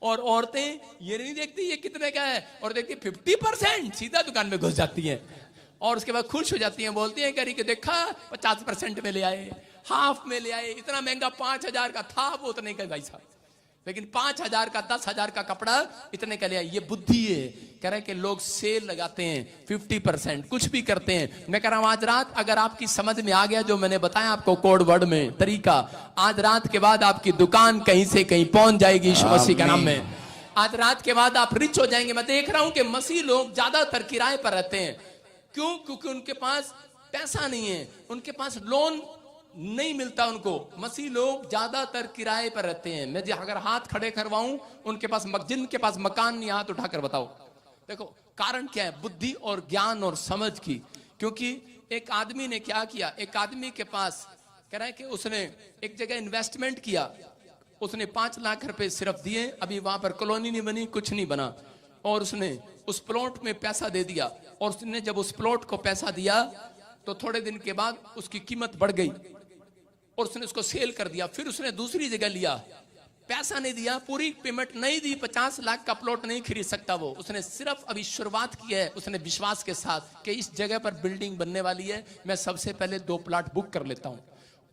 और औरतें ये नहीं देखती ये कितने का है, और देखती 50%, सीधा दुकान में घुस जाती हैं और उसके बाद खुश हो जाती हैं, बोलती हैं करी कि देखा 50% में ले आए, हाफ में ले आए, इतना महंगा 5000 का था वो उतने का भाई साहब, लेकिन 5000 का 10,000 का कपड़ा इतने का ले आए। ये बुद्धि है। कह रहे हैं कि लोग सेल लगाते हैं 50%, कुछ भी करते हैं। मैं कह रहा हूं आज रात अगर आपकी समझ में आ गया जो मैंने बताया आपको कोड वर्ड में तरीका, आज रात के बाद आपकी दुकान कहीं से कहीं पहुंच जाएगी यीशु मसीह के नाम में। आज रात के बाद आप रिच हो जाएंगे। मैं देख रहा हूं कि मसीह लोग ज्यादातर किराए पर रहते हैं। क्यों? क्योंकि उनके पास पैसा नहीं है, उनके पास लोन नहीं मिलता उनको। मसीह लोग ज्यादातर किराए पर रहते हैं। मैं अगर हाथ खड़े करवाऊं, उनके पास जिनके पास मकान नहीं, हाथ उठाकर बताओ। देखो कारण क्या है? बुद्धि और ज्ञान और समझ की। क्योंकि एक आदमी ने क्या किया, एक आदमी के पास कह रहा है कि उसने एक जगह इन्वेस्टमेंट किया, उसने 5 लाख रुपए सिर्फ दिए, अभी वहां पर कॉलोनी नहीं बनी, कुछ नहीं बना, और उसने उस प्लॉट में पैसा दे दिया। और उसने जब उस प्लॉट को पैसा दिया तो थोड़े दिन के बाद उसकी कीमत बढ़ गई और उसने उसको सेल कर दिया। फिर उसने दूसरी जगह लिया, पैसा नहीं दिया, पूरी पेमेंट नहीं दी, 50 लाख का प्लॉट नहीं खरीद सकता वो। उसने सिर्फ अभी शुरुआत की है, उसने विश्वास के साथ कि इस जगह पर बिल्डिंग बनने वाली है, मैं सबसे पहले 2 प्लॉट बुक कर लेता हूं।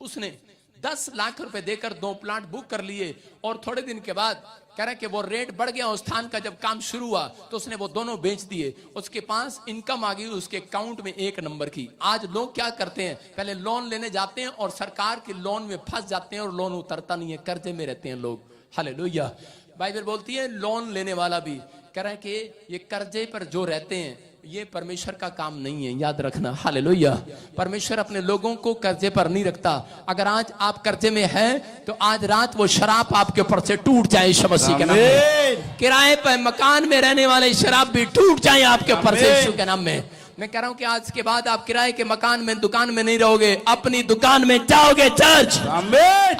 उसने 10 लाख रुपए देकर 2 प्लॉट बुक कर लिए और थोड़े दिन के बाद कह रहा है कि वो रेट बढ़ गया उस स्थान का। जब काम शुरू हुआ तो उसने वो दोनों बेच दिए। उसके पास इनकम आ गई उसके अकाउंट में 1 नंबर की। आज लोग क्या करते हैं, पहले लोन लेने जाते हैं और सरकार के लोन में फंस जाते हैं और लोन उतरता नहीं है, कर्जे में रहते हैं लोग। हालेलुया। बाइबल बोलती है लोन लेने वाला भी कह रहा है कि ये कर्जे पर जो रहते हैं ये परमेश्वर का काम नहीं है, याद रखना। हालेलुया। परमेश्वर अपने लोगों को कर्जे पर नहीं रखता। अगर आज आप कर्जे में हैं तो आज रात वो शराब आपके ऊपर से टूट जाए यीशु मसीह के नाम में। किराए पर मकान में रहने वाले शराब भी टूट जाए आपके ऊपर से यीशु के नाम में। मैं कह रहा हूं कि आज के बाद आप किराए के मकान में, दुकान में नहीं रहोगे, अपनी दुकान में जाओगे चर्च,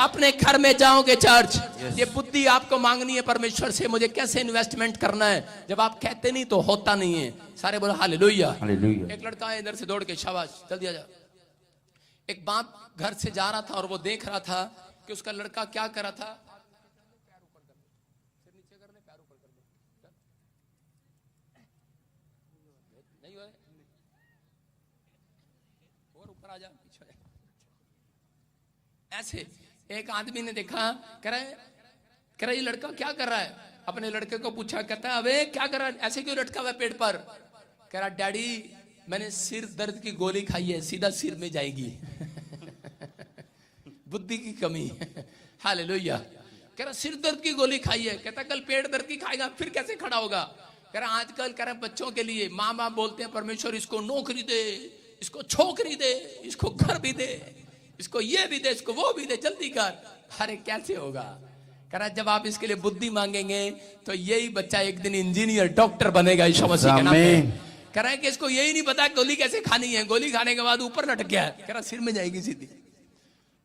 अपने घर में जाओगे चर्च। ये बुद्धि आपको मांगनी है परमेश्वर से, मुझे कैसे इन्वेस्टमेंट करना है। जब आप कहते नहीं तो होता नहीं है। सारे बोलो हालेलुया। एक लड़का है इधर से दौड़ के, शाबाश, जल्दी आ जा। एक बाप घर से जा रहा था और वो देख रहा था कि उसका लड़का क्या कर रहा था। ऐसे एक आदमी ने देखा, कह रहा ये लड़का क्या कर रहा है। अपने लड़के को पूछा, कहता है अबे क्या कर रहा है, ऐसे क्यों लटका हुआ पेट पर। कह रहा डैडी मैंने सिर दर्द की गोली खाई है, सीधा सिर में जाएगी। बुद्धि की कमी। हालेलुया। कह रहा सिर दर्द की गोली खाई है। कहता कल पेट दर्द की खाएगा, फिर कैसे खड़ा होगा। कह रहा आजकल कह रहा बच्चों के लिए माँ बाप बोलते हैं परमेश्वर इसको नौकरी दे, इसको छोकरी दे, इसको घर भी दे, इसको ये भी दे, इसको वो भी दे, जल्दी कर। अरे कैसे होगा। कह रहा जब आप इसके लिए बुद्धि मांगेंगे तो यही बच्चा एक दिन इंजीनियर, डॉक्टर बनेगा यीशु मसीह के नाम में। कह रहा है कि इसको यही नहीं पता गोली कैसे खानी है, गोली खाने के बाद ऊपर लटक गया है, कह रहा सिर में जाएगी सीधी।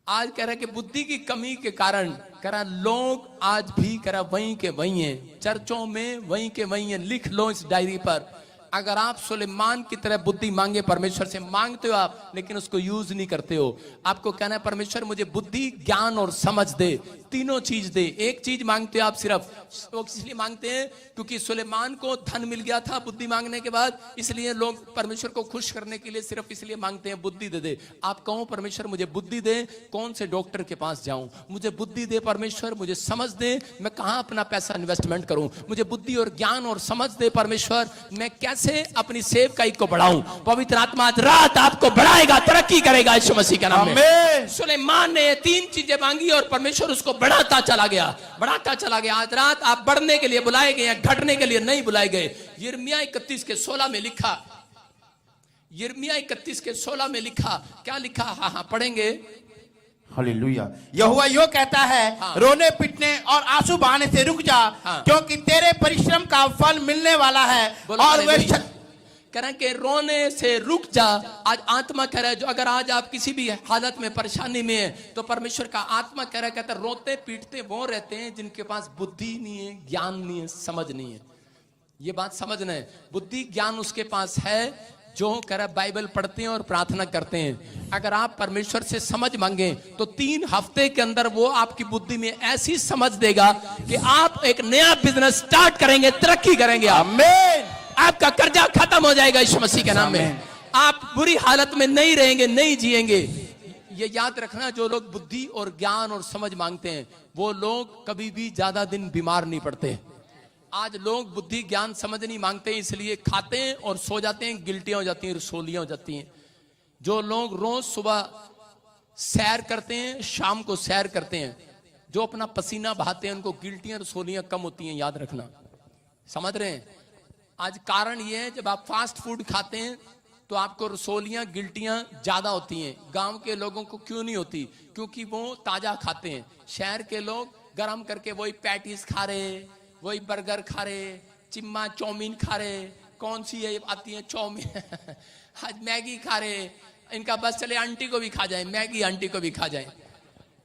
आज कह रहा है कि बुद्धि की कमी के कारण कह रहा लोग आज भी कह रहा वहीं के वहीं हैं, चर्चों में वहीं के वहीं हैं। लिख लो इस डायरी पर, अगर आप सुलेमान की तरह बुद्धि मांगे परमेश्वर से, मांगते हो आप लेकिन उसको यूज नहीं करते हो। आपको कहना है परमेश्वर मुझे बुद्धि, ज्ञान और समझ दे, तीनों चीज दे। एक चीज मांगते हो आप सिर्फ, वो इसलिए मांगते हैं क्योंकि सुलेमान को धन मिल गया था बुद्धि मांगने के बाद, इसलिए लोग परमेश्वर को खुश करने के लिए सिर्फ इसलिए मांगते हैं बुद्धि दे दे। आप कहो परमेश्वर मुझे बुद्धि दे, कौन से डॉक्टर के पास जाऊं, मुझे बुद्धि दे परमेश्वर, मुझे समझ दे मैं कहां अपना पैसा इन्वेस्टमेंट करूं, मुझे बुद्धि और ज्ञान और समझ दे परमेश्वर, मैं कैसे अपनी सेवकाई को बढ़ाऊं। पवित्र आत्मा आज रात आपको बढ़ाएगा, तरक्की करेगा यीशु मसीह के नाम में। सुलेमान ने ये तीन चीजें मांगी और परमेश्वर उसको बढ़ाता चला गया, बढ़ाता चला गया। आज रात आप बढ़ने के लिए बुलाए गए हैं, घटने के लिए नहीं बुलाए गए। यिर्मयाह 31:16 में लिखा, यिर्मयाह 31:16 में लिखा, क्या लिखा? हाँ पढ़ेंगे। हालेलुया। यहोवा यो कहता है, हाँ। रोने पिटने और आंसू बहाने से रुक जा, हाँ। क्योंकि तेरे परिश्रम का फल मिलने वाला है। और वे कह रहे हैं कि रोने से रुक जा। आज आत्मा कह रहा है, जो अगर आज आप किसी भी हालत में परेशानी में है तो परमेश्वर का आत्मा कह रहा है, कहता है रोते पीटते वो रहते हैं जिनके पास बुद्धि नहीं है, ज्ञान नहीं है, समझ नहीं है। ये बात समझना है। बुद्धि ज्ञान उसके पास है जो कह रहा है बाइबल पढ़ते हैं और प्रार्थना करते हैं। अगर आप परमेश्वर से समझ मांगे तो 3 हफ्ते के अंदर वो आपकी बुद्धि में ऐसी समझ देगा कि आप एक नया बिजनेस स्टार्ट करेंगे, तरक्की करेंगे। आमीन। आपका कर्जा खत्म हो जाएगा यीशु मसीह के नाम में। आप बुरी हालत में नहीं रहेंगे, नहीं जिएंगे। ये याद रखना, जो लोग बुद्धि और ज्ञान और समझ मांगते हैं वो लोग कभी भी ज्यादा दिन बीमार नहीं पड़ते। आज लोग बुद्धि ज्ञान समझ नहीं मांगते, इसलिए खाते हैं और सो जाते हैं, गिल्टियां हो जाती हैं, रसोलियां हो जाती हैं। जो लोग रोज सुबह सैर करते हैं, शाम को सैर करते हैं, जो अपना पसीना बहाते हैं, उनको गिल्टियां रसोलियां कम होती हैं। याद रखना, समझ रहे हैं? आज कारण ये है, जब आप फास्ट फूड खाते हैं तो आपको रसोलियां गिल्टियां ज्यादा होती हैं। गांव के लोगों को क्यों नहीं होती? क्योंकि वो ताजा खाते हैं। शहर के लोग गरम करके वही पैटीज खा रहे, वही बर्गर खा रहे, चिम्मा चाउमीन खा रहे, कौन सी है आती है चाउमीन आज मैगी खा रहे। इनका बस चले आंटी को भी खा जाए, मैगी आंटी को भी खा जाए,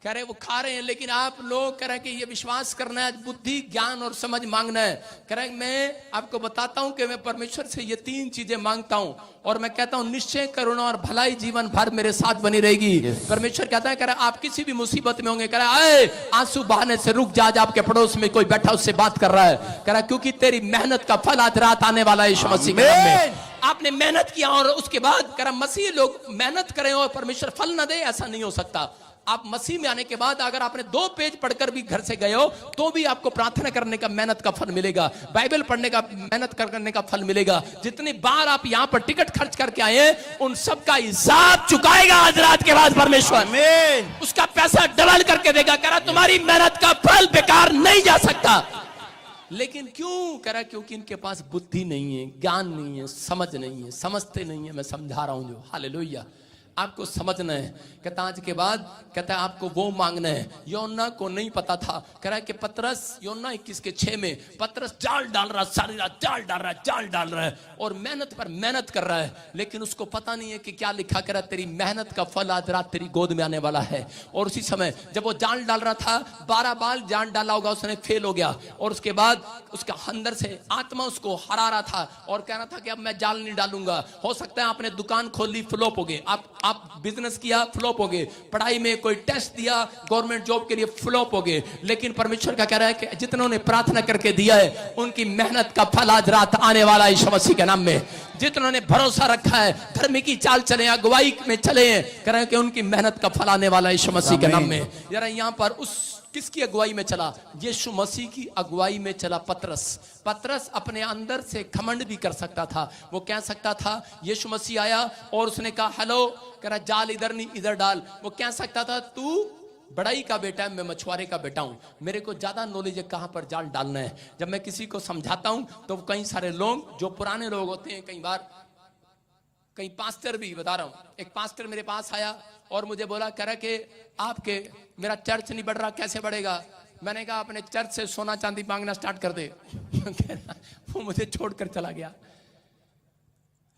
कह रहे वो खा रहे हैं। लेकिन आप लोग कह रहे हैं कि ये विश्वास करना है, बुद्धि ज्ञान और समझ मांगना है। कह रहे मैं आपको बताता हूं कि मैं परमेश्वर से ये 3 चीजें मांगता हूं और मैं कहता हूं निश्चय करुणा और भलाई जीवन भर मेरे साथ बनी रहेगी। परमेश्वर कहता है, कह रहा आप किसी भी मुसीबत में होंगे, कह रहा है आंसू बहाने से रुक जा। आपके पड़ोस में कोई बैठा उससे बात कर रहा है, कह रहा क्योंकि तेरी मेहनत का फल आज रात आने वाला है यीशु मसीह के नाम में। आपने मेहनत किया और उसके बाद कह रहा मसीह लोग मेहनत करें और परमेश्वर फल ना दे, ऐसा नहीं हो सकता। आप मसीह में आने के बाद अगर आपने 2 पेज पढ़कर भी घर से गए हो तो भी आपको प्रार्थना करने का मेहनत का फल मिलेगा, बाइबल पढ़ने का मेहनत करने का फल मिलेगा। जितनी बार आप यहाँ पर टिकट खर्च करके आए हैं उन सब का हिसाब चुकाएगा आज रात के बाद परमेश्वर। उसका पैसा डबल करके देगा। कह रहा तुम्हारी मेहनत का फल बेकार नहीं जा सकता। लेकिन क्यों? कह रहा क्योंकि इनके पास बुद्धि नहीं है, ज्ञान नहीं है, समझ नहीं है, समझते नहीं है। मैं समझा रहा हूं जो। हालेलुया। आपको समझना है। कहता आज के बाद कहता है आपको वो मांगना है। योना को नहीं पता था, कह रहा है कि पतरस, योना 21:6 में पतरस जाल डाल रहा, सारी रात जाल डाल रहा है, जाल डाल रहा है और मेहनत पर मेहनत कर रहा है, लेकिन उसको पता नहीं है कि क्या लिखा। कह रहा तेरी मेहनत का फल आज रात तेरी गोद में आने वाला है। और उसी समय जब वो जाल डाल रहा था, 12 बार जाल डाला होगा, उसने फेल हो गया और उसके बाद उसका अंदर से आत्मा उसको हरा रहा था और कह रहा था कि अब मैं जाल नहीं डालूंगा। हो सकता है आपने दुकान खोल ली, फ्लॉप हो गए। आप बिजनेस किया, फ्लॉप हो गए। पढ़ाई में कोई टेस्ट दिया गवर्नमेंट जॉब के लिए, फ्लॉप हो गए। लेकिन परमेश्वर का कह रहा है कि जितनों ने प्रार्थना करके दिया है उनकी मेहनत का फल आज रात आने वाला है यीशु मसीह के नाम में। जितनों ने भरोसा रखा है, धर्म की चाल चले, अगुवाई में चले हैं, कह रहे हैं कि उनकी मेहनत का फल आने वाला है यीशु मसीह के नाम में। जरा यहाँ पर उस किसकी अगुवाई में चला? यीशु मसीह की अगुवाई में चला पतरस। पतरस अपने अंदर से घमंड भी कर सकता था। वो कह सकता था, यीशु मसीह आया और उसने कहा हेलो, कह रहा जाल इधर नहीं इधर डाल। वो कह सकता था तू बड़ाई का बेटा है, मैं मछुआरे का बेटा हूं, मेरे को ज्यादा नॉलेज है कहां पर जाल डालना है। जब मैं किसी को समझाता हूं तो कई सारे लोग जो पुराने लोग होते हैं, कई बार कई पास्टर भी, बता रहा हूं, एक पास्टर मेरे पास आया और मुझे बोला, कह रहा कि आपके मेरा चर्च नहीं बढ़ रहा, कैसे बढ़ेगा? मैंने कहा अपने चर्च से सोना चांदी मांगना स्टार्ट कर दे। वो मुझे छोड़कर चला गया।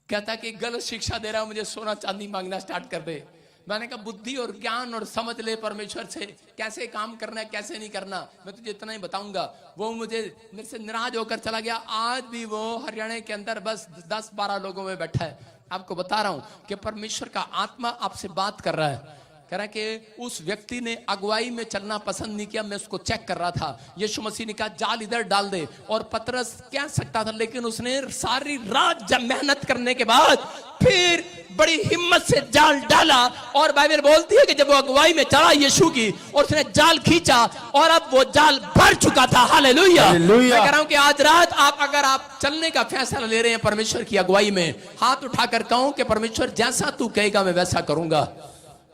कहता कि गलत शिक्षा दे रहा हूं, मुझे सोना चांदी मांगना स्टार्ट कर दे। मैंने कहा बुद्धि और ज्ञान और समझ ले परमेश्वर से, कैसे काम करना है कैसे नहीं करना, मैं तुझे इतना ही बताऊंगा। वो मेरे से नाराज होकर चला गया। आज भी वो हरियाणा के अंदर बस 10-12 लोगों में बैठा है। आपको बता रहा हूं कि परमेश्वर का आत्मा आपसे बात कर रहा है। कह रहा है कि उस व्यक्ति ने अगुवाई में चलना पसंद नहीं किया। मैं उसको चेक कर रहा था। यीशु मसीह ने कहा जाल इधर डाल दे, और पतरस कह सकता था, लेकिन उसने सारी रात जब मेहनत करने के बाद फिर बड़ी हिम्मत से जाल डाला। और बाइबल बोलती है कि जब वो अगुवाई में चला यीशु की, और उसने जाल खींचा और अब वो जाल भर चुका था। हालेलुया। मैं कह रहा हूं कि आज रात अगर आप चलने का फैसला ले रहे हैं परमेश्वर की अगुवाई में, हाथ उठाकर कहूं कि परमेश्वर जैसा तू कहेगा मैं वैसा करूंगा।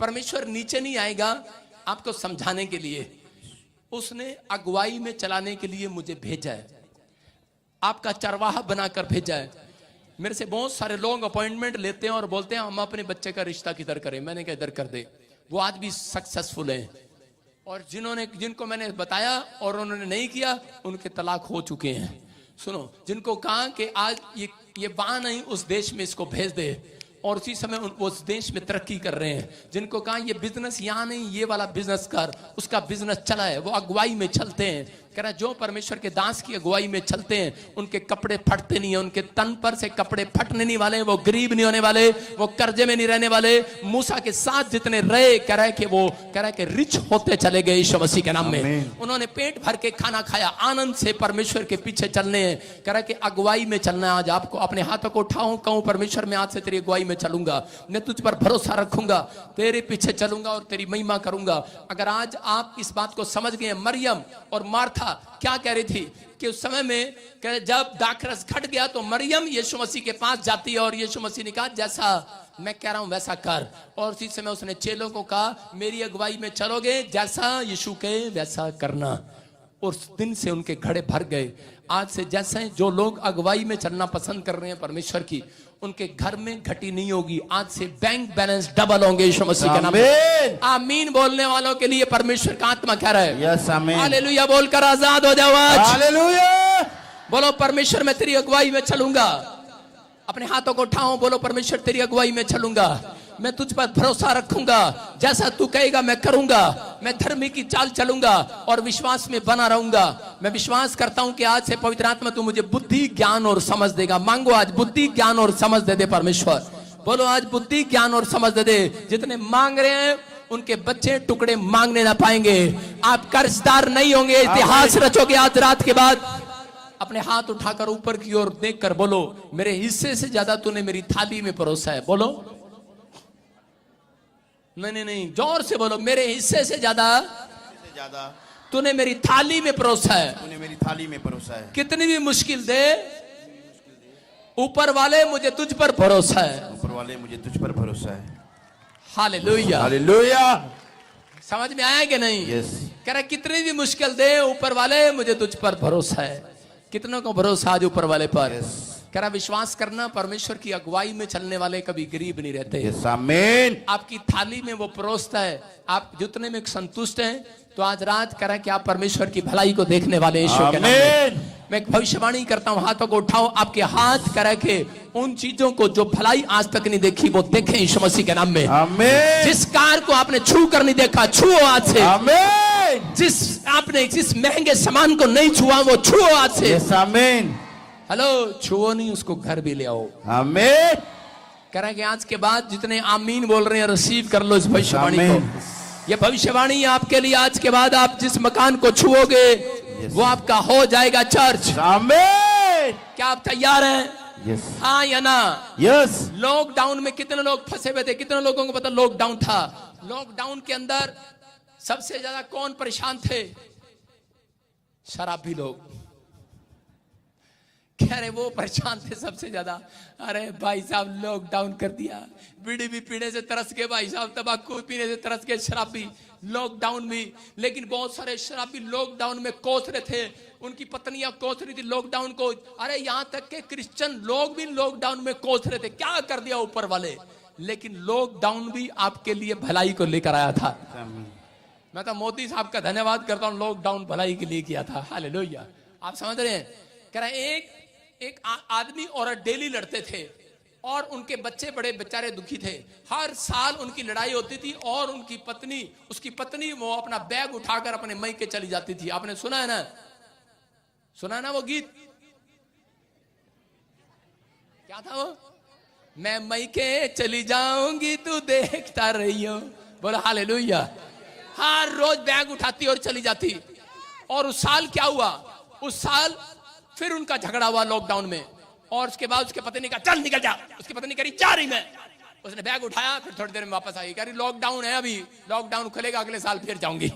परमेश्वर नीचे नहीं आएगा आपको समझाने के लिए, उसने अगुवाई में चलाने के लिए मुझे भेजा है, आपका चरवाहा बनाकर भेजा है। मेरे से बहुत सारे लोग अपॉइंटमेंट लेते हैं और बोलते हैं हम अपने बच्चे का रिश्ता किधर करें। मैंने कहा इधर कर दे। वो आज भी सक्सेसफुल हैं, और जिनको मैंने बताया और उन्होंने नहीं किया, उनके तलाक हो चुके हैं। सुनो, जिनको कहा कि आज ये बाँ नहीं उस देश में इसको भेज दे, और उसी समय उस देश में तरक्की कर रहे हैं। जिनको कहा ये बिजनेस यहाँ नहीं ये वाला बिजनेस कर, उसका बिजनेस चला है। वो अगुवाई में चलते हैं। कह रहा जो परमेश्वर के दास की अगुवाई में चलते हैं उनके कपड़े फटते नहीं है, उनके तन पर से कपड़े फटने नहीं वाले, वो गरीब नहीं होने वाले, वो कर्जे में नहीं रहने वाले। मूसा के साथ जितने रहे, कह रहा है कि रिच होते चले गए यीशु मसीह के नाम में। उन्होंने पेट भर के खाना खाया, आनंद से परमेश्वर के पीछे चलने हैं। कह रहा है कि अगुवाई में चलना है। आज आपको अपने हाथों को उठाऊं, कहूं परमेश्वर मैं आज से तेरी अगुवाई में चलूंगा, मैं तुझ पर भरोसा रखूंगा, तेरे पीछे चलूंगा और तेरी महिमा करूंगा। अगर आज आप इस बात को समझ गए, मरियम और मार्था क्या कह रही थी कि उस समय में जब दाखरस घट गया तो मरियम यीशु मसीह के पास जाती है, और यीशु मसीह ने कहा जैसा मैं कह रहा हूं वैसा कर। और उसी समय उसने चेलों को कहा मेरी अगुवाई में चलोगे, जैसा यीशु कहे वैसा करना। उस दिन से उनके घड़े भर गए। आज से जैसे जो लोग अगुवाई में चलना पसंद कर रहे हैं परमेश्वर की, उनके घर में घटी नहीं होगी। आज से बैंक बैलेंस डबल होंगे यीशु मसीह के नाम में। आमीन बोलने वालों के लिए परमेश्वर का आत्मा कह रहा है यस आमीन। हालेलुया बोलकर आजाद हो जाओ आज। हालेलुया। बोलो परमेश्वर मैं तेरी अगुवाई में चलूंगा। अपने हाथों को उठाओ, बोलो परमेश्वर तेरी अगुवाई में चलूंगा, मैं तुझ पर भरोसा रखूंगा, जैसा तू कहेगा मैं करूंगा, मैं धर्मी की चाल चलूंगा और विश्वास में बना रहूंगा। मैं विश्वास करता हूं कि आज से पवित्र आत्मा तू मुझे बुद्धि ज्ञान और समझ देगा। मांगो आज बुद्धि ज्ञान और समझ दे दे परमेश्वर। बोलो आज बुद्धि ज्ञान और समझ दे दे। जितने मांग रहे हैं उनके बच्चे टुकड़े मांगने ना पाएंगे। आप कर्जदार नहीं होंगे, इतिहास रचोगे आज रात के बाद। अपने हाथ उठाकर ऊपर की ओर देखकर बोलो मेरे हिस्से से ज्यादा तूने मेरी थाली में परोसा है। बोलो नहीं, जोर से बोलो मेरे हिस्से से ज्यादा तूने मेरी थाली में परोसा है। तूने मेरी थाली में परोसा है। कितनी भी मुश्किल दे ऊपर वाले मुझे तुझ पर भरोसा है। ऊपर वाले मुझे तुझ पर भरोसा है। Hallelujah hallelujah. समझ में आया कि नहीं? यस। कह रहा कितनी भी मुश्किल दे ऊपर वाले मुझे तुझ पर भरोसा है। कितनों को भरोसा आज ऊपर वाले पर? कह रहा विश्वास करना परमेश्वर की अगुवाई में चलने वाले कभी गरीब नहीं रहते। यस आमीन। आपकी थाली में वो परोसता है, आप जितने में संतुष्ट हैं। तो आज रात कह रहा है कि आप परमेश्वर की भलाई को देखने वाले ईश्वर के नाम में। मैं एक भविष्यवाणी करता हूं, हाथों को उठाओ, आपके हाथ कह रहे के उन चीजों को जो भलाई आज तक नहीं देखी वो देखें यीशु मसीह के नाम में। आमीन। जिस कार को आपने छू कर नहीं देखा छुओ आज से। आमीन। जिस महंगे सामान को नहीं छुआ वो छुओ आज से। यस आमीन। हेलो छुओ नहीं, उसको घर भी ले आओ। आमीन। कह रहा है कि आज के बाद जितने आमीन बोल रहे हैं रिसीव कर लो इस भविष्यवाणी को। ये भविष्यवाणी आपके लिए आज के बाद आप जिस मकान को छुओगे वो आपका हो जाएगा चर्च। आमीन। क्या आप तैयार हैं? यस। हाँ या ना? यस। लॉकडाउन में कितने लोग फंसे हुए थे? कितने लोगों को पता लॉकडाउन था? लॉकडाउन के अंदर सबसे ज्यादा कौन परेशान थे? शराबी लोग। कह रहे वो परेशान थे सबसे ज्यादा। अरे भाई साहब लॉकडाउन कर दिया, बीड़ी भी पीने से तरस के, भाई साहब तंबाकू पीने से तरस के शराबी लॉकडाउन में। लेकिन बहुत सारे शराबी लॉकडाउन में कोस रहे थे, उनकी पत्नियां कोस रही थी लॉकडाउन को। अरे यहां तक के क्रिश्चियन लोग भी लॉकडाउन में कोस रहे थे। क्या कर दिया ऊपर वाले? लेकिन लॉकडाउन भी आपके लिए भलाई को लेकर आया था। मैं तो मोदी साहब का धन्यवाद करता हूं, लॉकडाउन भलाई के लिए किया था। हालेलुया। आप समझ रहे हैं? कह रहे एक आदमी और डेली लड़ते थे और उनके बच्चे बड़े बेचारे दुखी थे। हर साल उनकी लड़ाई होती थी और उनकी पत्नी, उसकी पत्नी वो अपना बैग उठाकर अपने मैके चली जाती थी। आपने सुना है ना, सुना है ना वो गीत, क्या था वो? मैं मैके चली जाऊंगी तू देखता रहियो। बोलो हालेलुया। हर रोज बैग उठाती और चली जाती। और उस साल क्या हुआ, उस साल फिर उनका झगड़ा हुआ लॉकडाउन में, और उसके बाद उसके पत्नी का चल निकल जा, उसकी पत्नी कह रही जा रही मैं। उसने बैग उठाया, फिर थोड़ी देर में वापस आई, कह रही लॉकडाउन है, अभी लॉकडाउन खुलेगा अगले साल फिर जाऊंगी।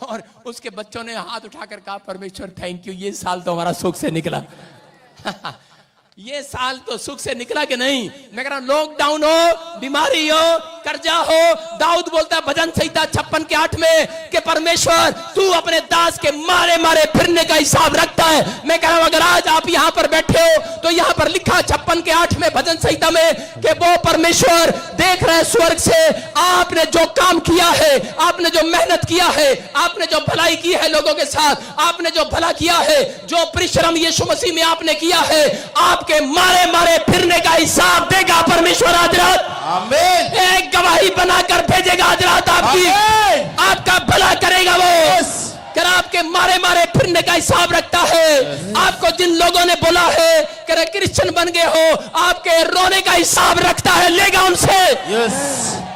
और उसके बच्चों ने हाथ उठाकर कहा परमेश्वर थैंक यू, ये साल तो हमारा सुख से निकला। ये साल तो सुख से निकला कि नहीं? मैं कह रहा हूं लॉकडाउन हो, बीमारी हो, कर्जा हो, दाऊद बोलता है भजन संहिता 56 के 8 में कि परमेश्वर तू अपने दास के मारे मारे फिरने का हिसाब रखता है। मैं कह रहा हूं अगर आज आप यहां पर बैठे हो तो यहां पर लिखा 56 के 8 में भजन संहिता में कि वो परमेश्वर देख रहे हैं स्वर्ग से, आपने जो काम किया है, आपने जो मेहनत किया है, आपने जो भलाई की है लोगों के साथ, आपने जो भला किया है, जो परिश्रम यीशु मसीह में आपने किया है, आपके मारे मारे फिरने का हिसाब देगा परमेश्वर आज रात। आमीन। एक गवाही बनाकर भेजेगा आज रात आपकी, आपका भला करेगा वो। कर आपके मारे मारे फिरने का हिसाब रखता है। आपको जिन लोगों ने बोला है कि क्रिश्चियन बन गए हो, आपके रोने का हिसाब रखता है, लेगा उनसे।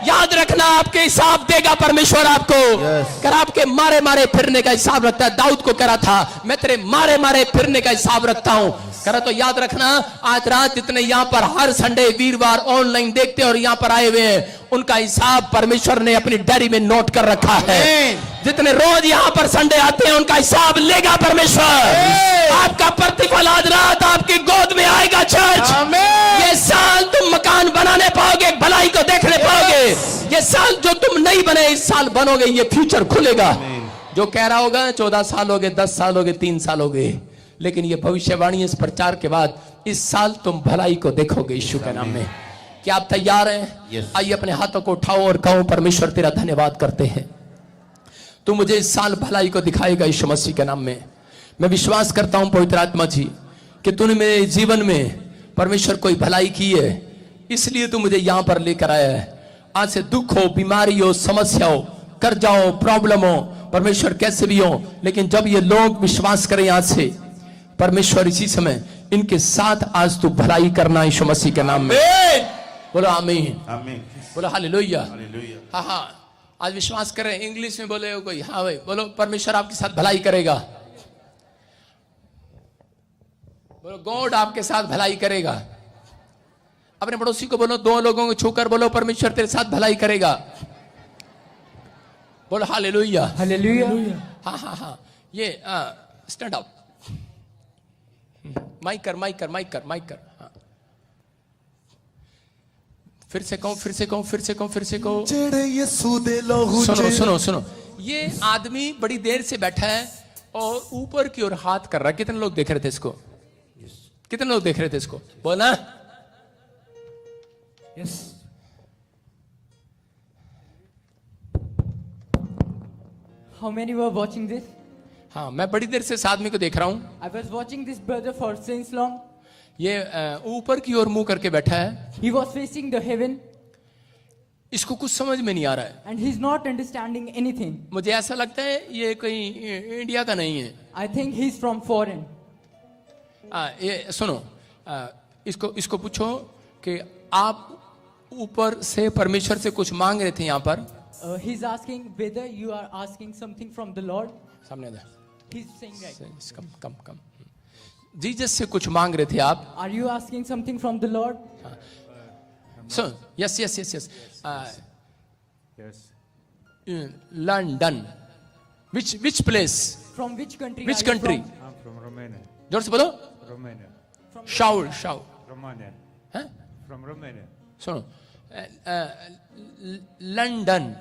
याद रखना आपके हिसाब देगा परमेश्वर आपको। कर आपके मारे मारे फिरने का हिसाब रखता है। दाऊद को कह रहा था मैं तेरे मारे मारे फिरने का हिसाब रखता हूं। करा तो याद रखना आज रात जितने यहाँ पर हर संडे वीरवार ऑनलाइन देखते और यहाँ पर आए हुए हैं, उनका हिसाब परमेश्वर ने अपनी डायरी में नोट कर रखा है। जितने रोज यहाँ पर संडे आते हैं उनका हिसाब लेगा परमेश्वर। आपका प्रतिफल आज रात आपकी गोद में आएगा चर्च। ये साल तुम मकान बनाने पाओगे, भलाई को देखने पाओगे। ये साल जो तुम नहीं बने इस साल बनोगे, ये फ्यूचर खुलेगा। जो कह रहा होगा 14 साल हो गए, 10 साल हो गए, 3 साल हो गए, लेकिन ये भविष्यवाणी इस प्रचार के बाद इस साल तुम भलाई को देखोगे यीशु के नाम में। क्या आप तैयार हैं? आइए अपने हाथों को उठाओ और कहो परमेश्वर तेरा धन्यवाद करते हैं, तू मुझे इस साल भलाई को दिखाएगा यीशु मसीह के नाम में। मैं विश्वास करता हूं पवित्र आत्मा जी कि तूने मेरे जीवन में परमेश्वर कोई भलाई की है, इसलिए तू मुझे यहां पर लेकर आया है। आज से दुख हो, बीमारी हो, समस्या हो, कर्जा हो, प्रॉब्लम हो, परमेश्वर कैसे भी हो, लेकिन जब ये लोग विश्वास करें आज से परमेश्वर इसी समय इनके साथ आज तू भलाई करना यीशु मसीह के नाम में। बोलो आमीन, आमीन, बोलो हालेलुया। हाँ हाँ, आज विश्वास करें। इंग्लिश में बोले हो कोई? हाँ भाई बोलो परमेश्वर आपके साथ भलाई करेगा। बोलो गॉड आपके साथ भलाई करेगा। अपने पड़ोसी को बोलो, 2 लोगों को छूकर बोलो परमेश्वर तेरे साथ भलाई करेगा। बोलो हालेलुया, हालेलुया। हाँ हाँ हाँ, ये स्टैंड अप, माइक कर, माइक कर, माइक कर, माइक कर। हाँ। फिर से कहूं, फिर से कहूं, फिर से कहूं, फिर से कहूं। सुनो सुनो सुनो, ये आदमी बड़ी देर से बैठा है और ऊपर की ओर हाथ कर रहा है। कितने लोग देख रहे थे इसको? कितने लोग देख रहे थे इसको? बोला yes. How many were watching this? हाँ, मैं बड़ी देर से इस आदमी को देख रहा हूं। I was watching this brother for since long. ये ऊपर की ओर मुंह करके बैठा है। He was facing the heaven. इसको कुछ समझ में नहीं आ रहा है। And he's not understanding anything. मुझे ऐसा लगता है ये कोई इंडिया का नहीं है। I think he's from foreign. ये सुनो, इसको पूछो कि आप ऊपर से परमेश्वर से कुछ मांग रहे थे यहाँ पर। He's asking whether you are asking something from the Lord. सामने दे। He's saying right. कम जीसस से कुछ मांग रहे थे आप। Are you asking something from the Lord? So yes. Yes. London. Which place? From which country? Which are you country? from? I'm from Romania. जोर से बोलो। Romania. Shout. Romania. हैं? From Romania. सुनो, लंदन।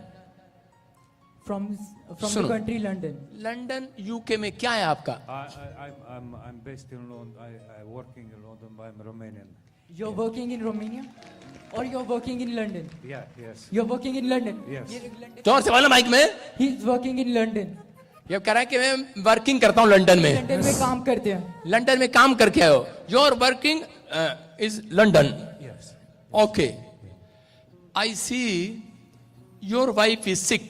From the सुनो। country London. London UK में क्या है आपका? I'm based in London. I working in London. I'm Romanian. You're working in Romania, or you're working in London? Yeah. Yes. You're working in London. Yes. ये London. जोर से बोलो mic में। He's working in London. ये कह रहा है कि मैं वर्किंग करता हूं लंदन में। लंदन में काम करते हैं। लंदन में काम करके आए हो। Your working is London. Yes. Okay, I see your wife is sick.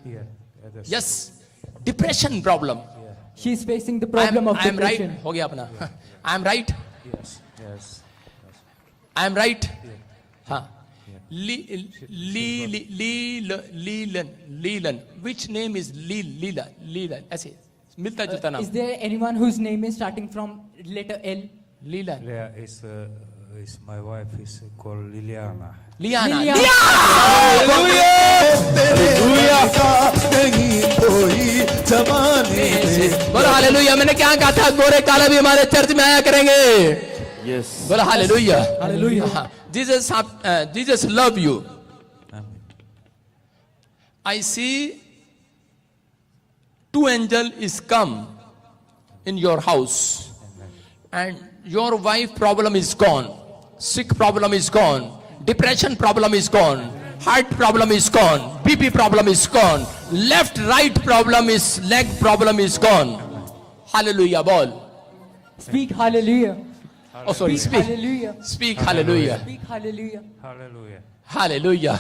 Yeah. That's yes, depression problem. She is facing the problem of I am right, depression. हो गया अपना। I am right, Yes. Yes. I am right. हाँ, Leelan, which name is Leelan, ऐसे मिलता जुलता नाम। Is there anyone whose name is starting from letter L? Lilian, Leah is my wife is called Liliana. Liana, Liliana. बोलो hallelujah. मैंने क्या कहा था, गोरे काला भी हमारे चर्च में आया करेंगे। Yes. बोलो hallelujah. Hallelujah. Jesus love you. I see two angels is come in your house, and your wife problem is gone, sick problem is gone, depression problem is gone, heart problem is gone, BP problem is gone, left right problem is, leg problem is gone. Hallelujah, ball. Speak hallelujah. Oh sorry, Speak speak hallelujah. speak hallelujah. Speak hallelujah. Hallelujah. Hallelujah. Hallelujah.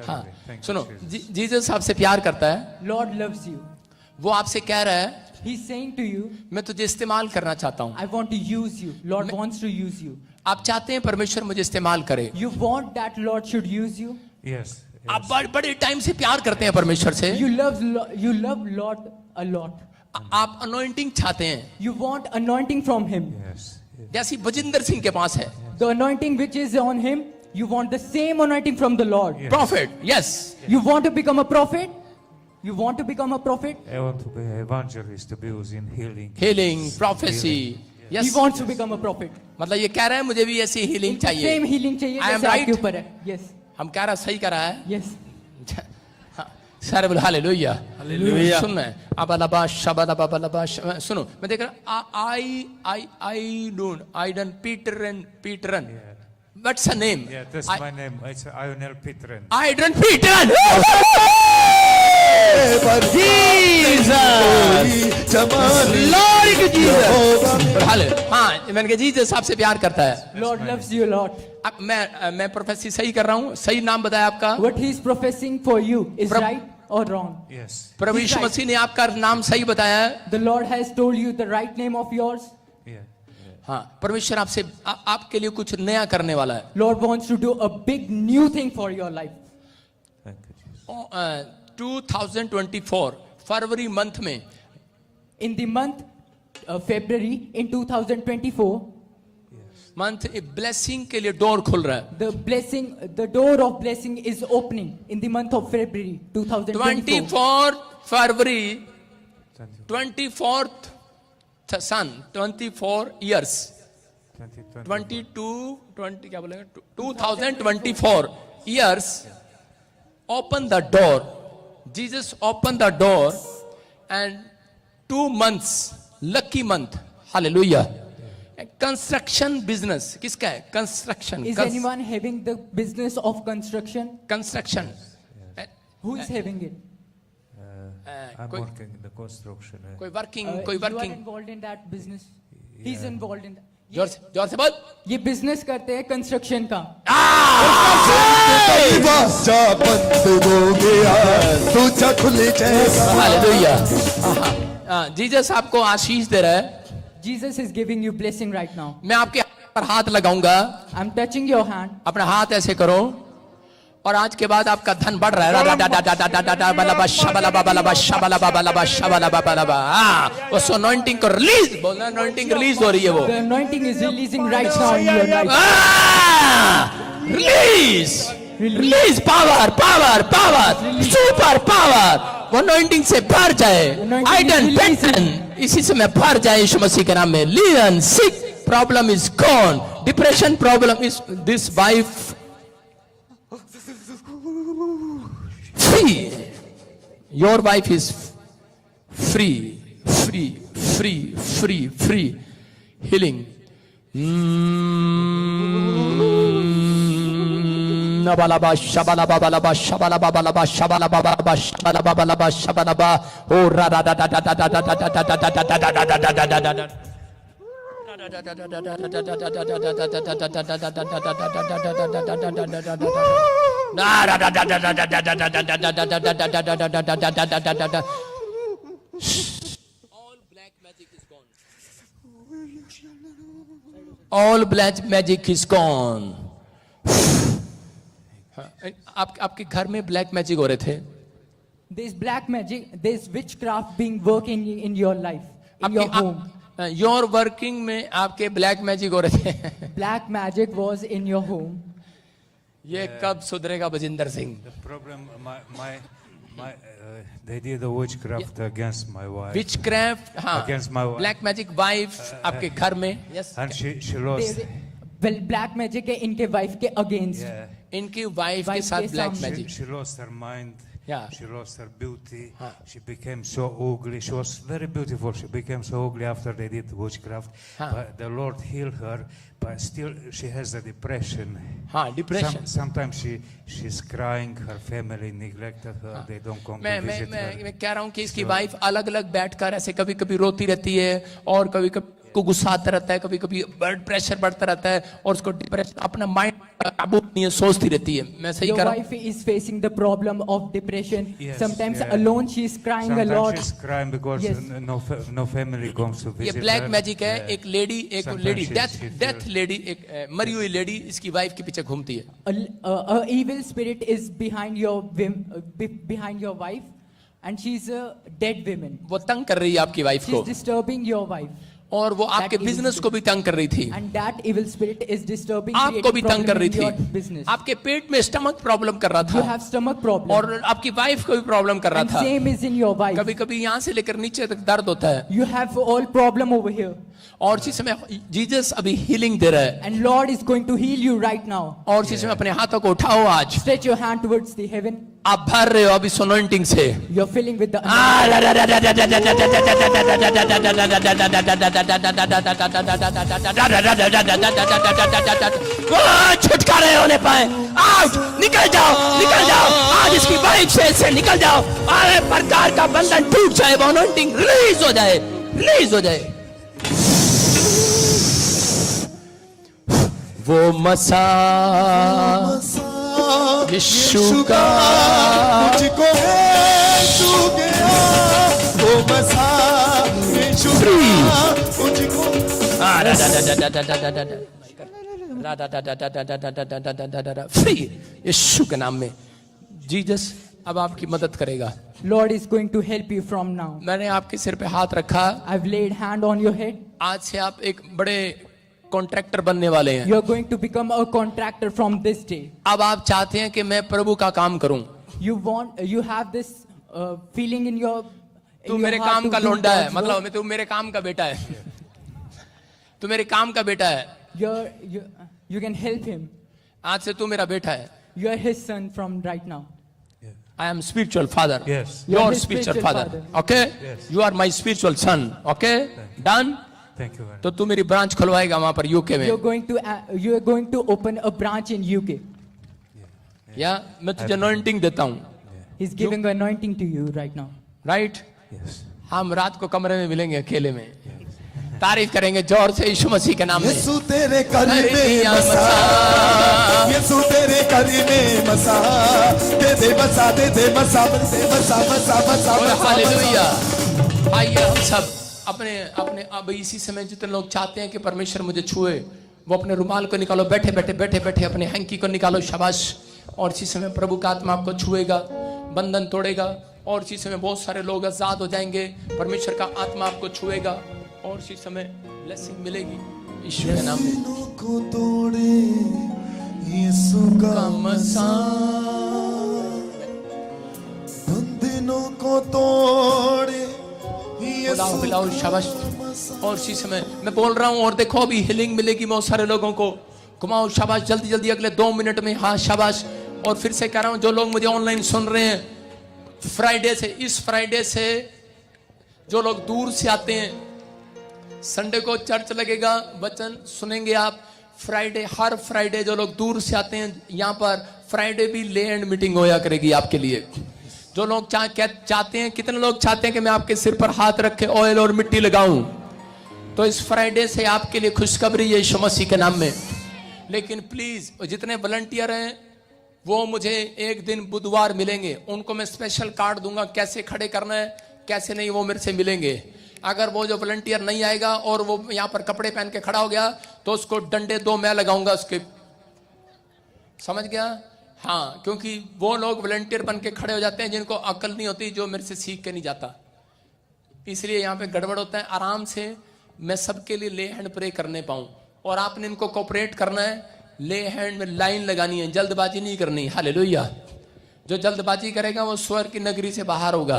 हाँ, Thank you, सुनो, Jesus. Jesus आपसे प्यार करता है। Lord loves you. वो आपसे कह रहा है, He's saying to you, मैं तुझे इस्तेमाल करना चाहता हूँ। I want to use you. Lord wants to use you. आप चाहते हैं परमेश्वर मुझे इस्तेमाल करे। You want that Lord should use you. Yes. आप बड़े टाइम से प्यार करते हैं परमेश्वर से। You love Lord a lot. आप अनॉइंटिंग चाहते हैं, You want anointing from Him. Yes. जैसी बजिंदर सिंह के पास है। The anointing which is on Him, you want the same anointing from the Lord. Yes. Profit, yes. You want to become a prophet? You want to become a prophet? I want to be an evangelist to be using healing. Healing, prophecy, He yes. wants to become a prophet. मतलब ये कह रहा है मुझे भी ऐसी healing इनको चाहिए। same healing चाहिए I am जैसे आपके right? ऊपर है. Yes. हम कह रहा सही कर रहा है। Yes. सारे बोले हालेलुया। हालेलुया। सुन मैं अबलबा शबलबा सुनो, मैं देख रहा आई डन पीटरन what's the name? Yeah, that's my name. It's Ionel Petren. I don't Peter. Jesus. Glory to Jesus. हाले, हाँ, मैंने कहा जीसस आपसे प्यार करता है। Lord loves you a lot. अब मैं प्रोफेसी सही कर रहा हूँ, सही नाम बताया आपका। What He is professing for you is right or wrong. Yes. प्रभु यीशु मसीह ने आपका नाम सही बताया है। The Lord has told you the right name of yours. Yeah. हाँ, परमेश्वर आपसे आपके लिए कुछ नया करने वाला है। Lord wants to do a big new thing for your life. Thank you, Jesus. 2024 February month में In the month of February in 2024, month blessing के लिए डोर खुल रहा है। the door of blessing is opening in the month of February 2024. 24 February 24th sun 24 years 22 20 क्या बोलेंगे 2024 years open the door. Jesus opened the door and 2 months lucky month. Hallelujah. Construction business किसका है? Construction. Is anyone having the business of construction? Construction. Who is having it? I'm कोई working in the construction. कोई working You कोई are working involved in that business. He's involved in that. जोर से बोल। ये business करते हैं construction का। हालेलुया। जीसस आपको आशीष दे रहा है। Jesus is giving you blessing right now. मैं आपके पर हाथ लगाऊंगा, I'm touching your hand. अपना हाथ ऐसे करो और आज के बाद आपका धन बढ़ रहा है। उस anointing को रिलीज बोलना, anointing रिलीज हो रही है वो। The anointing is releasing right now in your life. Release power super power वो anointing से भर जाए। Anointing I is done releasing. better इसी से मैं भर जाए यीशु मसीह के नाम में। Leon sick problem is gone, depression problem is this wife free. Your wife is free. Healing. Nabalaba shabalaba balaba shabalaba balaba shabalaba balaba shabalaba balaba shabalaba oh ra da da da da da da da da da da da da da da All black magic is gone. आपके घर में black magic हो रहे थे. There's black magic, there's witchcraft being working in your life, in your home. Your working में आपके black magic हो रहे थे. Black magic was in your home. ये कब सुधरेगा Bajinder Singh? The problem, they did the witchcraft against my wife. Witchcraft, हाँ. Against my wife. Black magic wife आपके घर में. Yes. And she lost. Well, black magic है इनके wife के against. Yeah. इनकी वाइफ के Wife साथ के ब्लैक सामने. Magic. She lost her mind. Yeah. She lost her beauty. She became so ugly. She was very beautiful. She became so ugly after they did witchcraft. But the Lord healed her. But still, she has a depression. हाँ, depression. Sometimes she's crying. Her family neglected her. They don't come to visit her. मैं कह रहा हूँ कि इसकी wife अलग अलग बैठकर ऐसे कभी कभी रोती रहती है और कभी कभी को गुस्सा आता रहता है, कभी कभी ब्लड प्रेशर बढ़ता रहता है और उसको डिप्रेशन, अपना माइंड काबू नहीं है, सोचती रहती है. मैं सही Your कर रहा हूँ? wife is facing the problem of depression. Yes, Sometimes yeah. alone she is crying a Sometimes lot. she's crying because Yes. no family comes to ये visit ब्लैक her. मैजिक है. Yeah. एक lady Sometimes death lady, एक मरी हुई lady इसकी wife के पीछे घूमती है. A evil spirit is behind your wife, and she's a dead woman. वो तंग कर रही है आपकी वाइफ She's को disturbing your wife, और वो आपके evil बिजनेस को भी तंग कर रही थी, and that evil spirit is disturbing, आपको भी creating तंग कर problem रही in your थी. business. आपके पेट में स्टमक प्रॉब्लम कर रहा You था have stomach problem, और आपकी वाइफ को भी प्रॉब्लम कर रहा and था. same is in your wife. कभी कभी यहाँ से लेकर नीचे तक दर्द होता है You have all problem over here, और इसी समय जीसस अभी हीलिंग दे रहा है and Lord is going to heal you right now. और इसी समय अपने हाथों को उठाओ. आज Stretch your hand towards the heaven. आप भर रहे हो अभी सोनोइंटिंग से. You're filling with the छुटकारे होने पाए. आउट, निकल जाओ आज इसकी वाइफ से निकल जाओ. अरे प्रकार का बंधन टूट जाए, वो अनॉइंटिंग रिलीज हो जाए. वो मसा यीशु का मुझको है छू गया, वो मसा यीशु का मुझको फ्री यीशु के नाम में. जीसस अब आपकी मदद करेगा. Lord is going to help you from now. मैंने आपके सिर पे हाथ रखा. I've laid hand on your head. आज से आप एक बड़े कॉन्ट्रैक्टर बनने वाले हैं. You're going to become a contractor from this day. अब आप चाहते हैं कि मैं प्रभु का काम करूं. You have this feeling in your तू मेरे heart काम to का do लोंडा है, God's मतलब work. तू मेरे काम का बेटा है. तू मेरे काम का बेटा है. You can help him. आज से तू मेरा बेटा है. You are his son from right now. I am spiritual father. Yes. You are his spiritual spiritual father. father. Okay? Yes. You are my spiritual son. Okay? Done? Thank you very तो तू मेरी branch खुलवाएगा वहां पर UK में. You're going to open a branch in UK. या मैं तुझे anointing देता हूं. He's giving an anointing to you right now. Right? Yes. हम रात को कमरे में मिलेंगे अकेले में. तारीफ करेंगे जोर से यीशु मसीह के नाम में. यीशु तेरे कर में दिया बसा, यीशु तेरे कर में बसा, दे बसा, दे बसा. और हालेलुया. आइए हम सब अपने अब इसी समय जितने लोग चाहते हैं कि परमेश्वर मुझे छुए, वो अपने रुमाल को निकालो. बैठे अपने हैंकी को निकालो. शाबाश. और इसी समय प्रभु का आत्मा आपको छुएगा, बंधन तोड़ेगा और इसी समय बहुत सारे लोग आजाद हो जाएंगे. परमेश्वर का आत्मा आपको छुएगा और इसी समय ब्लेसिंग मिलेगी यीशु के नाम में. बंधनों को तोड़े यीशु का मसा, बंधनों को तोड़े यीशु पिलाओ. शाबाश. और इसी समय मैं बोल रहा हूँ और देखो अभी हीलिंग मिलेगी बहुत सारे लोगों को. घुमाओ. शाबाश. जल्दी अगले 2 मिनट में. हाँ शाबाश. और फिर से कह रहा हूँ जो लोग मुझे ऑनलाइन सुन रहे हैं, इस फ्राइडे से जो लोग दूर से आते हैं, संडे को चर्च लगेगा, वचन सुनेंगे आप. हर फ्राइडे जो लोग दूर से आते हैं यहाँ पर फ्राइडे भी ले एंड मीटिंग होया करेगी आपके लिए। जो लोग चाहते हैं, कितने लोग चाहते हैं कि मैं आपके सिर पर हाथ रखे ऑयल और मिट्टी लगाऊं, तो इस फ्राइडे से आपके लिए खुशखबरी है यीशु मसीह के नाम में। लेकिन प्लीज जितने वॉलंटियर हैं वो मुझे एक दिन बुधवार मिलेंगे, उनको मैं स्पेशल कार्ड दूंगा कैसे खड़े करना है कैसे नहीं, वो मेरे से मिलेंगे। अगर वो जो वॉलंटियर नहीं आएगा और वो यहाँ पर कपड़े पहन के खड़ा हो गया तो उसको डंडे 2 मैं लगाऊंगा उसके, समझ गया? हाँ, क्योंकि वो लोग वॉलंटियर बन के खड़े हो जाते हैं जिनको अकल नहीं होती, जो मेरे से सीख के नहीं जाता, इसलिए यहाँ पे गड़बड़ होता है। आराम से मैं सबके लिए ले हैंड प्रे करने पाऊं, और आपने इनको कोऑपरेट करना है, ले हैंड में लाइन लगानी है, जल्दबाजी नहीं करनी। हालेलुया। जो जल्दबाजी करेगा वो स्वर्ग की नगरी से बाहर होगा।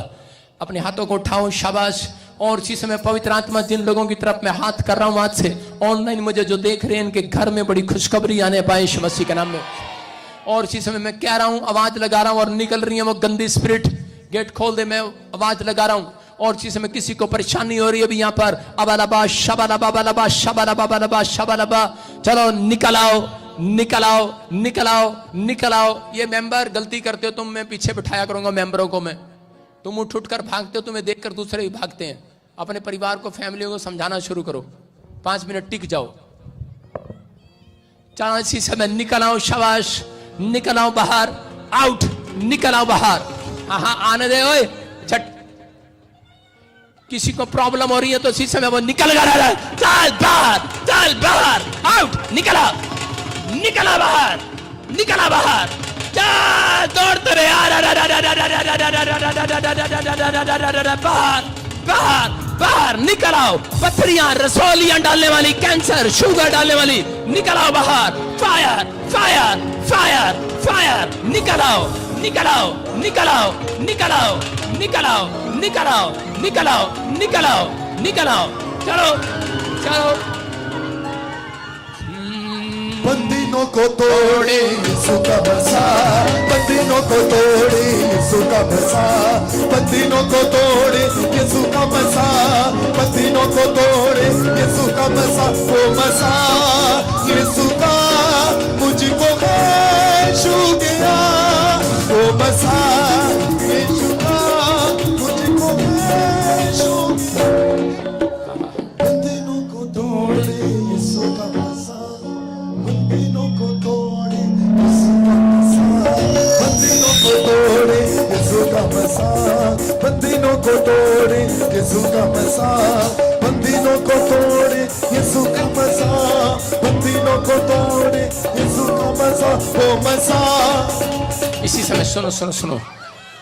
अपने हाथों को उठाओ, शाबाश। और इसी समय पवित्र आत्मा जिन लोगों की तरफ मैं हाथ कर रहा हूं आज से, ऑनलाइन मुझे जो देख रहे हैं, इनके घर में बड़ी खुशखबरी आने पाए यीशु मसीह के नाम में। और इसी समय मैं कह रहा हूं, आवाज लगा रहा हूं और निकल रही है वो गंदी स्पिरिट, गेट खोल दे, मैं आवाज लगा रहा हूं। और इसी समय किसी को परेशानी हो रही है अभी यहाँ पर, अबालबा शबालबा बालबा शबालबा बालबा शबालबा, चलो निकल आओ निकल आओ निकल आओ निकल आओ। ये मेंबर गलती करते हो तुम, मैं पीछे बिठाया करूंगा मेंबरों को मैं, तुम उठ उठ कर भागते हो, तुम्हें देखकर दूसरे भी भागते हैं। अपने परिवार को, फैमिली को समझाना शुरू करो, 5 मिनट टिक जाओ। चलो इसी समय निकल आओ, शाबाश, निकल आओ बाहर, आउट, निकल आओ बाहर। हाँ आने दे ओए, झट। किसी को प्रॉब्लम हो रही है तो इसी समय वो निकल गया, चल बाहर, चल बाहर, आउट, निकला निकला बाहर, निकला बाहर, चल दौड़ते रहे, बाहर बाहर बाहर निकल आओ। पथरियां, रसौलियां डालने वाली, कैंसर, शुगर डालने वाली, निकल आओ बाहर। फायर फायर फायर फायर, निकल आओ निकल आओ निकल आओ निकल आओ निकल आओ निकल आओ निकल आओ निकल आओ निकल आओ, चलो चलो। बंदिनों को तोड़े यीशु का बसा, बंदिनों को तोड़े यीशु का बसा, बंदिनों को तोड़े यीशु का बसा, बंदिनों को तोड़े यीशु का बसा। वो बसा यीशु का मुझको है छू गया, वो बसा यीशु का मुझको है छू गया। बंदिनों को तोड़े यीशु का बसा, बंदिनों को तोड़े यीशु का बसा, बंदिनों को तोड़े यीशु का बसा, बंदिनों को तोड़े यीशु का बसा, बंदिनों को तोड़े यीशु का बसा, बंदिनों को तोड़े यीशु का बसा। वो बसा। इसी समय सुनो सुनो सुनो,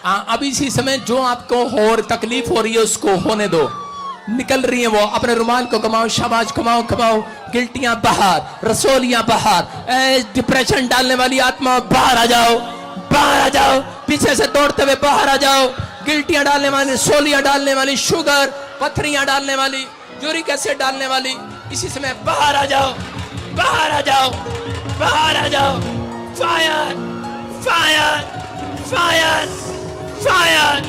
अब इसी समय जो आपको और तकलीफ हो रही है उसको होने दो। निकल रही है वो, अपने रुमाल को कमाओ, शाबाश, कमाओ कमाओ। गिल्टियां बाहर, रसोलियां बाहर, डिप्रेशन डालने वाली आत्मा बाहर आ जाओ, बाहर आ जाओ, पीछे से दौड़ते हुए बाहर आ जाओ। गिल्टियां डालने वाली, रसोलियां डालने वाली, शुगर, पथरियां डालने वाली, यूरिक एसिड डालने वाली, इसी समय बाहर आ जाओ, बाहर आ जाओ, बाहर आ जाओ। Fire fire fire fire.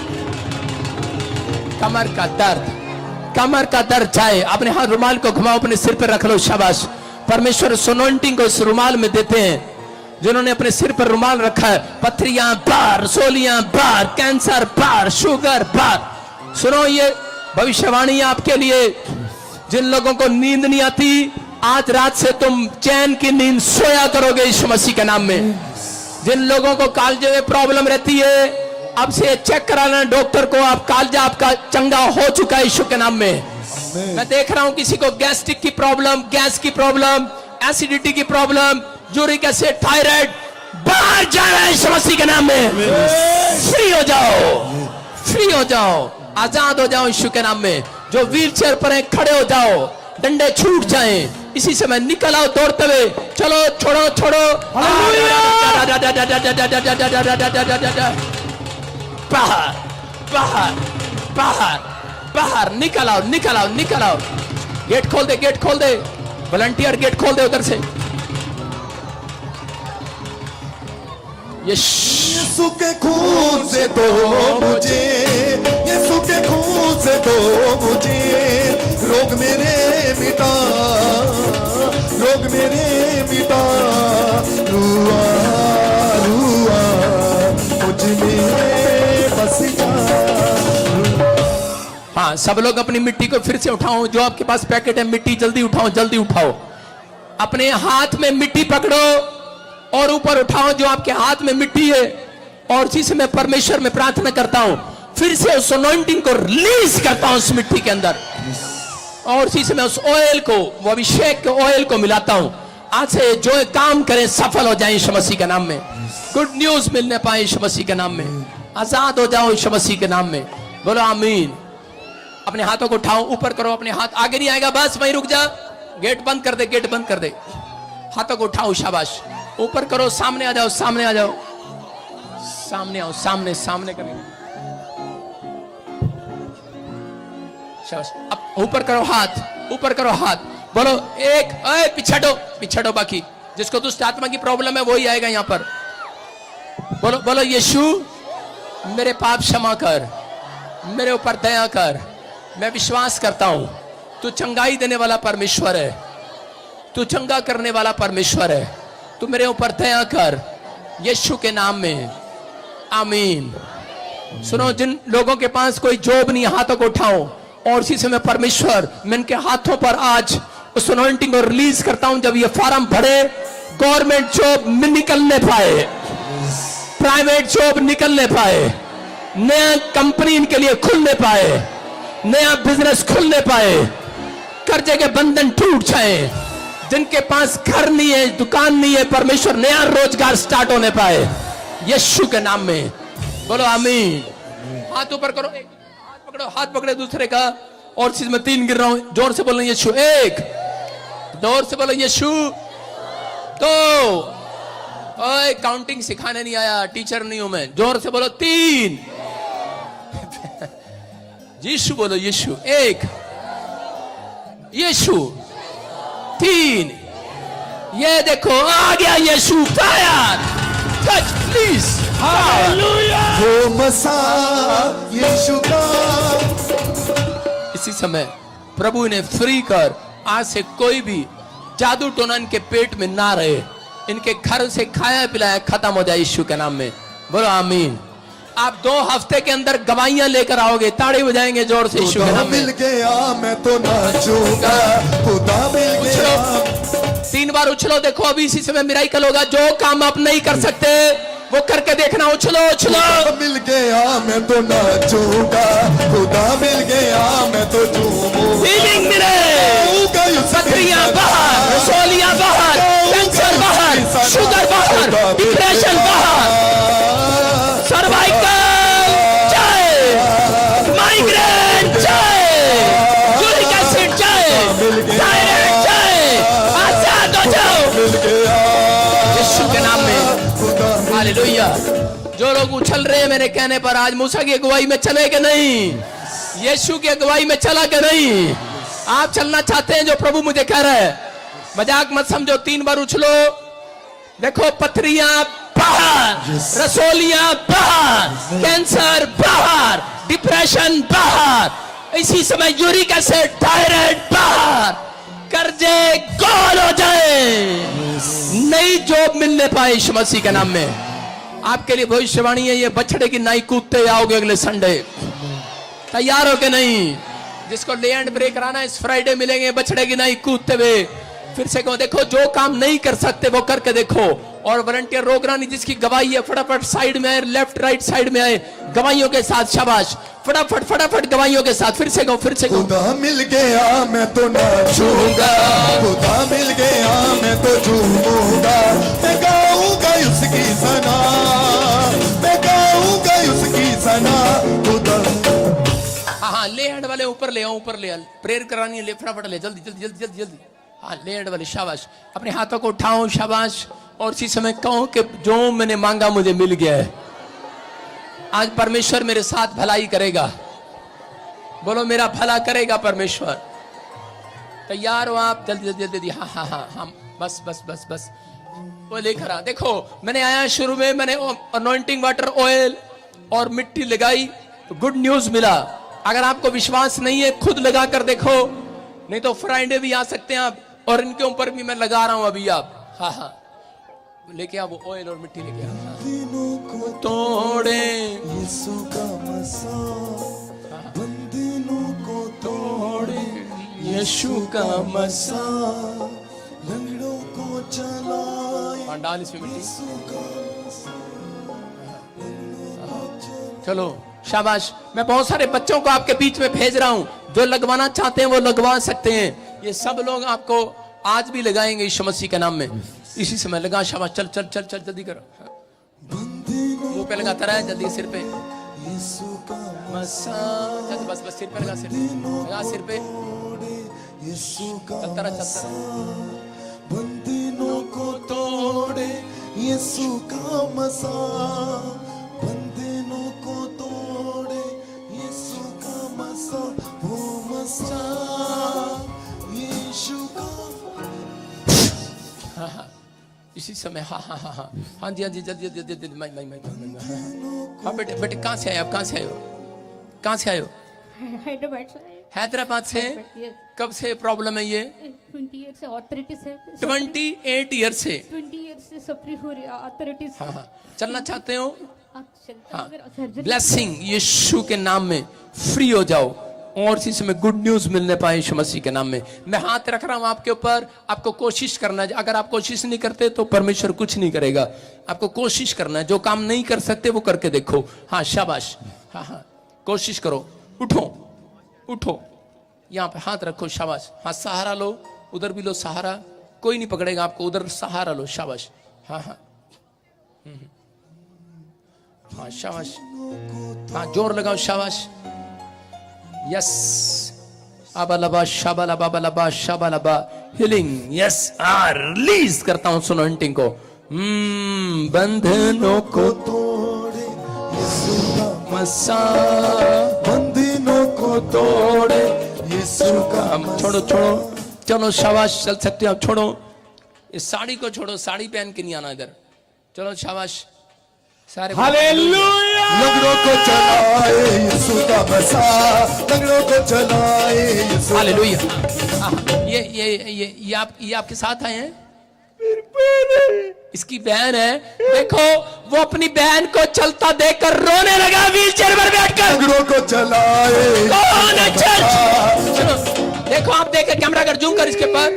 कमर का दर्द, कमर का दर्द जाए, अपने हाथ रुमाल को घुमाओ, अपने सिर पर रख लो, शाबाश। परमेश्वर उस अनॉइंटिंग को इस रुमाल में देते हैं जिन्होंने अपने सिर पर रुमाल रखा है। पथरियां बाहर, रसोलियां बाहर, कैंसर बाहर, शुगर बाहर। सुनो, ये भविष्यवाणी आपके लिए। जिन लोगों को नींद नहीं आती, आज रात से तुम चैन की नींद सोया करोगे यीशु मसीह के नाम में। जिन लोगों को कालजे में प्रॉब्लम रहती है, अब से चेक कराना डॉक्टर को, आप कालजा आपका चंगा हो चुका है यीशु के नाम में। मैं देख रहा हूं किसी को गैस्ट्रिक की प्रॉब्लम, गैस की प्रॉब्लम, एसिडिटी की प्रॉब्लम, यूरिक एसिड, थायराइड, बाहर जा रहा है यीशु मसीह के नाम में। फ्री हो जाओ, फ्री हो जाओ, आजाद हो जाओ यीशु के नाम में। जो व्हील चेयर पर है खड़े हो जाओ, डंडे छूट जाएं, इसी समय निकल आओ दौड़ते हुए। चलो, छोड़ो छोड़ो, बाहर बाहर बाहर बाहर, निकल आओ निकल आओ निकल आओ। गेट खोल दे, गेट खोल दे, वॉलंटियर गेट खोल दे उधर से। यीशु के खून से दो मुझे, यीशु के खून से दो मुझे, रोग मेरे मिटा, रोग मेरे मिटा। रुआ हाँ, सब लोग अपनी मिट्टी को फिर से उठाओ। जो आपके पास पैकेट है मिट्टी, जल्दी उठाओ, जल्दी उठाओ। अपने हाथ में मिट्टी पकड़ो और ऊपर उठाओ जो आपके हाथ में मिट्टी है। और जिस मैं परमेश्वर में प्रार्थना करता हूं, फिर से उस अनॉइंटिंग को रिलीज करता हूं उस मिट्टी के अंदर। और जिस मैं उस ऑयल को, वो अभिषेक के ऑयल को मिलाता हूं। आज से जो काम करें सफल हो जाए यीशु मसीह के नाम में। गुड न्यूज मिलने पाए यीशु मसीह के नाम में। आजाद हो जाओ यीशु मसीह के नाम में। बोलो आमीन। अपने हाथों को उठाओ, ऊपर करो अपने हाथ। आगे नहीं आएगा, बस वहीं रुक जा। गेट बंद कर दे, गेट बंद कर दे। हाथों को उठाओ, शाबाश। ऊपर करो, सामने आ जाओ, सामने आ जाओ, सामने आओ, सामने सामने करें। शाबाश। अब ऊपर करो हाथ, ऊपर करो हाथ। बोलो एक, पिछाड़ो, पिछाड़ो। बाकी जिसको दुष्ट आत्मा की प्रॉब्लम है वही आएगा यहां पर। बोलो, बोलो यीशु मेरे पाप क्षमा कर, मेरे ऊपर दया कर। मैं विश्वास करता हूं तू चंगाई देने वाला परमेश्वर है, तू चंगा करने वाला परमेश्वर है। तू मेरे ऊपर दया कर यीशु के नाम में, आमीन। सुनो, जिन लोगों के पास कोई जॉब नहीं, हाथों को उठाओ। और इसी समय परमेश्वर, मैं इनके हाथों पर आज उस अनॉइंटिंग को रिलीज करता हूं। जब ये फॉर्म भरे, गवर्नमेंट जॉब में निकलने पाए, प्राइवेट जॉब निकलने पाए, नया कंपनी इनके लिए खुलने पाए, नया बिजनेस खुलने पाए, कर्जे के बंधन टूट जाए। जिनके पास घर नहीं है, दुकान नहीं है, परमेश्वर नया रोजगार स्टार्ट होने पाए यीशु के नाम में। बोलो आमीन। हाथ ऊपर करो, एक हाथ पकड़ो, हाथ पकड़े दूसरे का। और चीज में 3 गिर रहा हूं, जोर से बोलो यीशु। 1, जोर से बोलो यीशु। 2, ओए काउंटिंग सिखाने नहीं आया, टीचर नहीं हूं मैं। जोर से बोलो 3। यीशु बोलो यीशु। 1, यीशु। 3, ये देखो आ गया Yeshu. Fire, touch please. Hallelujah. वो मसा यीशु का। इसी समय प्रभु ने फ्री कर, आज से कोई भी जादू टोना इनके पेट में ना रहे। इनके घर से खाया पिलाया खत्म हो जाए यीशु के नाम में। बोलो आमीन। आप 2 हफ्ते के अंदर गवाहियां लेकर आओगे, ताड़ी बजाएंगे जोर से यीशु के नाम में। मिल गया मैं तो नाचूंगा, खुदा मिल गया। 3 बार उछलो, देखो अभी इसी समय मिराकल होगा। जो काम आप नहीं कर सकते वो करके देखना। उछलो, उछलो। मिल गया मैं तो नाचूंगा, खुदा मिल गया मैं तो झूमूंगा। हीलिंग मिले, पथरियां बाहर, रसोलियां बाहर, कैंसर बाहर, शुगर बाहर, डिप्रेशन बाहर, सर्वाइकल जाए, माइग्रेन जाए, यूरिक एसिड जाए, थायराइड जाए। आजाद हो जाओ यीशु के नाम में। हालेलुया। जो लोग उछल रहे हैं मेरे कहने पर, आज मूसा की अगुवाई में चले कि नहीं? यीशु की अगुवाई में चला कि नहीं? आप चलना चाहते हैं जो प्रभु मुझे कह रहा है? मजाक मत समझो। 3 बार उछलो। देखो पथरियां बाहर, रसोलियां बाहर, कैंसर बाहर, डिप्रेशन बाहर। इसी समय यूरिक एसिड, थायराइड बाहर, कर्जे गोल हो जाए, नई जॉब मिलने पाए यीशु मसीह के नाम में। आपके लिए भविष्यवाणी है, ये बछड़े की नाई कूदते आओगे अगले संडे। तैयार हो के नहीं? जिसको ले एंड ब्रेक कराना इस फ्राइडे मिलेंगे बछड़े की नाई कूदते हुए। फिर से कहो, देखो जो काम नहीं कर सकते वो करके देखो। और वॉलंटियर रोगरानी जिसकी गवाही है, फटाफट साइड में आए, लेफ्ट राइट साइड में आए, गवाहियों के साथ। शाबाश, फटाफट फटाफट गवाहियों के साथ। फिर से कहो, फिर से कहो। खुदा मिल गया मैं तो नाचूंगा, खुदा मिल गया मैं तो झूमूंगा। मैं गाऊंगा उसकी सना, मैं गाऊंगा उसकी सना। खुदा। हाँ, ले हैंड वाले ऊपर ले आओ, ऊपर ले आओ। प्रेयर करानी है, ले फटाफट ले, जल्दी जल्दी जल्दी जल्दी जल्दी। हाँ, ले हैंड वाले। शाबाश। अपने हाथों को उठाओ, शाबाश। और इसी समय कहो कि जो मैंने मांगा मुझे मिल गया है। आज परमेश्वर मेरे साथ भलाई करेगा। बोलो मेरा भला करेगा परमेश्वर। तैयार हो आप? जल्दी जल्दी जल्दी। हाँ हाँ हाँ हाँ, बस बस बस बस। वो लेकर आ। देखो मैंने आया शुरू में, मैंने अनॉइंटिंग वाटर ऑयल और मिट्टी लगाई तो गुड न्यूज मिला। अगर आपको विश्वास नहीं है खुद लगा कर देखो, नहीं तो फ्राइडे भी आ सकते हैं आप। और इनके ऊपर भी मैं लगा रहा हूं अभी आप। हाँ हाँ, लेके आ वो ऑयल और मिट्टी लेके आ। दिनों को तोड़े यीशु का मसा, बंधनों को यीशु का मसा। लंगड़ों को चलाए हाँ, डाल इसमें मिट्टी। यीशु का चलो शाबाश। मैं बहुत सारे बच्चों को आपके बीच में भेज रहा हूं, जो लगवाना चाहते हैं वो लगवा सकते हैं। ये सब लोग आपको आज भी लगाएंगे यीशु मसीह के नाम में। इसी समय लगा। शाबाश। चल चल चल चल जल्दी करो। मुंह पे लगाता रहा, जल्दी सिर पे यीशु का मसा। चल बस बस सिर पे लगा, सिर पे लगा, सिर पे यीशु का चलता रहा, चलता रहा। बंधनों को तोड़े यीशु का मसा, बंधनों को तोड़े यीशु का मसा, वो मसा यीशु का। हाँ हाँ इसी समय। हाँ हाँ हाँ हाँ हाँ जी हाँ जी जल्दी जल्दी जल्दी। मैं हाँ बेटे बेटे कहाँ से आए आप? कहाँ से आए हो? कहाँ से आए हो? हैदराबाद से। हैदराबाद से। Yes. कब से प्रॉब्लम है ये? 20 ईयर से ऑर्थराइटिस है। 28 ईयर से। 20 ईयर से सफरिंग हो रही है ऑर्थराइटिस। हाँ हाँ चलना चाहते हो? हाँ। ब्लेसिंग यीशु के नाम में फ्री हो जाओ और इसी समय गुड न्यूज मिलने पाए यीशु मसीह के नाम में। मैं हाथ रख रहा हूं आपके ऊपर। आपको कोशिश करना है। अगर आप कोशिश नहीं करते तो परमेश्वर कुछ नहीं करेगा। आपको कोशिश करना है। जो काम नहीं कर सकते वो करके देखो। हाँ शाबाश। हाँ हाँ कोशिश करो। उठो उठो, यहाँ पे हाथ रखो। शाबाश। हाँ सहारा लो। उधर भी लो सहारा। कोई नहीं पकड़ेगा आपको। उधर सहारा लो। शाबाश। हाँ हाँ हाँ शाबाश। हाँ जोर लगाओ। शाबाश। यस अबलबा शबलबा बलबा शबलबा। हीलिंग। यस रिलीज करता हूं सुनो हिंटिंग को। बंधनों को तोड़े यीशु का मसा, बंधनों को तोड़े यीशु का मसा। छोड़ो छोड़ो। चलो शाबाश। चल सकते हो आप। छोड़ो इस साड़ी को। छोड़ो साड़ी पहन के नहीं आना इधर। चलो शाबाश। सारे लंगड़ों को चलाए यीशु का मसा, लंगड़ों को चलाए यीशु का। हालेलुया। ये आपके साथ आए हैं? इसकी बहन है। देखो वो अपनी बहन को चलता देखकर रोने लगा व्हील चेयर पर बैठकर। लंगड़ों को चलाए कौन है चर्च? चलो देखो आप देख कैमरा कर जूम कर इसके पर।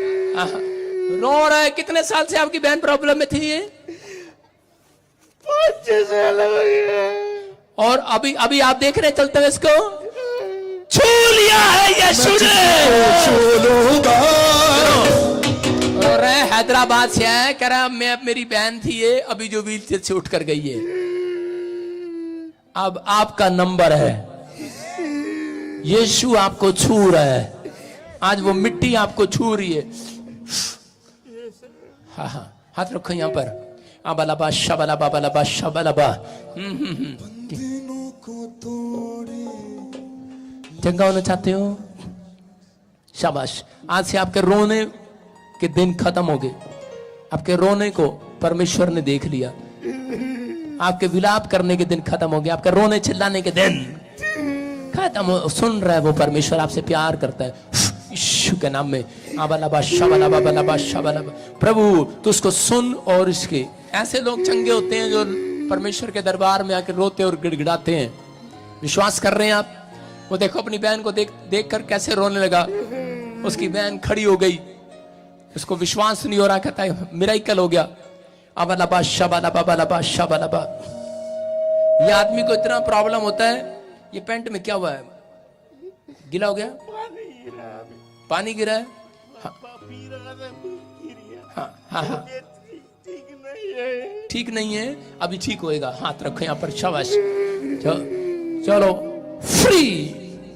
रो रहा है। कितने साल से आपकी बहन प्रॉब्लम में थी ये? 5-6 साल हो गए। और अभी अभी आप देख रहे हैं चलते हुए इसको छू लिया है यीशु ने। रो रहे हैदराबाद से है। कह रहा मैं मेरी बहन थी ये अभी जो व्हील चेयर से उठ कर गई है। अब आपका नंबर है। यीशु आपको छू रहा है। आज वो मिट्टी आपको छू रही है। हाँ हाँ हाथ रखो यहाँ पर। अबलबा शबलबा बलबा शबलबा। चंगा होना चाहते हो? शाबाश। आज से आपके रोने के दिन खत्म हो गए। आपके रोने को परमेश्वर ने देख लिया। आपके विलाप करने के दिन खत्म हो गए। आपके रोने चिल्लाने के दिन खत्म हो। सुन रहा है वो परमेश्वर आपसे प्यार करता है यीशु के नाम में। अबलबा शबलबा बलबा शबलबा। प्रभु तू उसको सुन। और इसके ऐसे लोग चंगे होते हैं जो परमेश्वर के दरबार में आकर रोते और गिड़गिड़ाते हैं। विश्वास कर रहे हैं आप? वो देखो अपनी बहन को देख कर कैसे रोने लगा। उसकी बहन खड़ी हो गई। उसको विश्वास नहीं हो रहा। कहता है मिरेकल हो गया। अबलबा शबलबा बलबा शबलबा। ये आदमी को इतना प्रॉब्लम होता है। ये पैंट में क्या हुआ है? गीला हो गया? पानी गिरा है? हाँ हाँ हाँ ठीक नहीं है। अभी ठीक होएगा। हाथ रखो यहाँ पर। शाबाश। चलो फ्री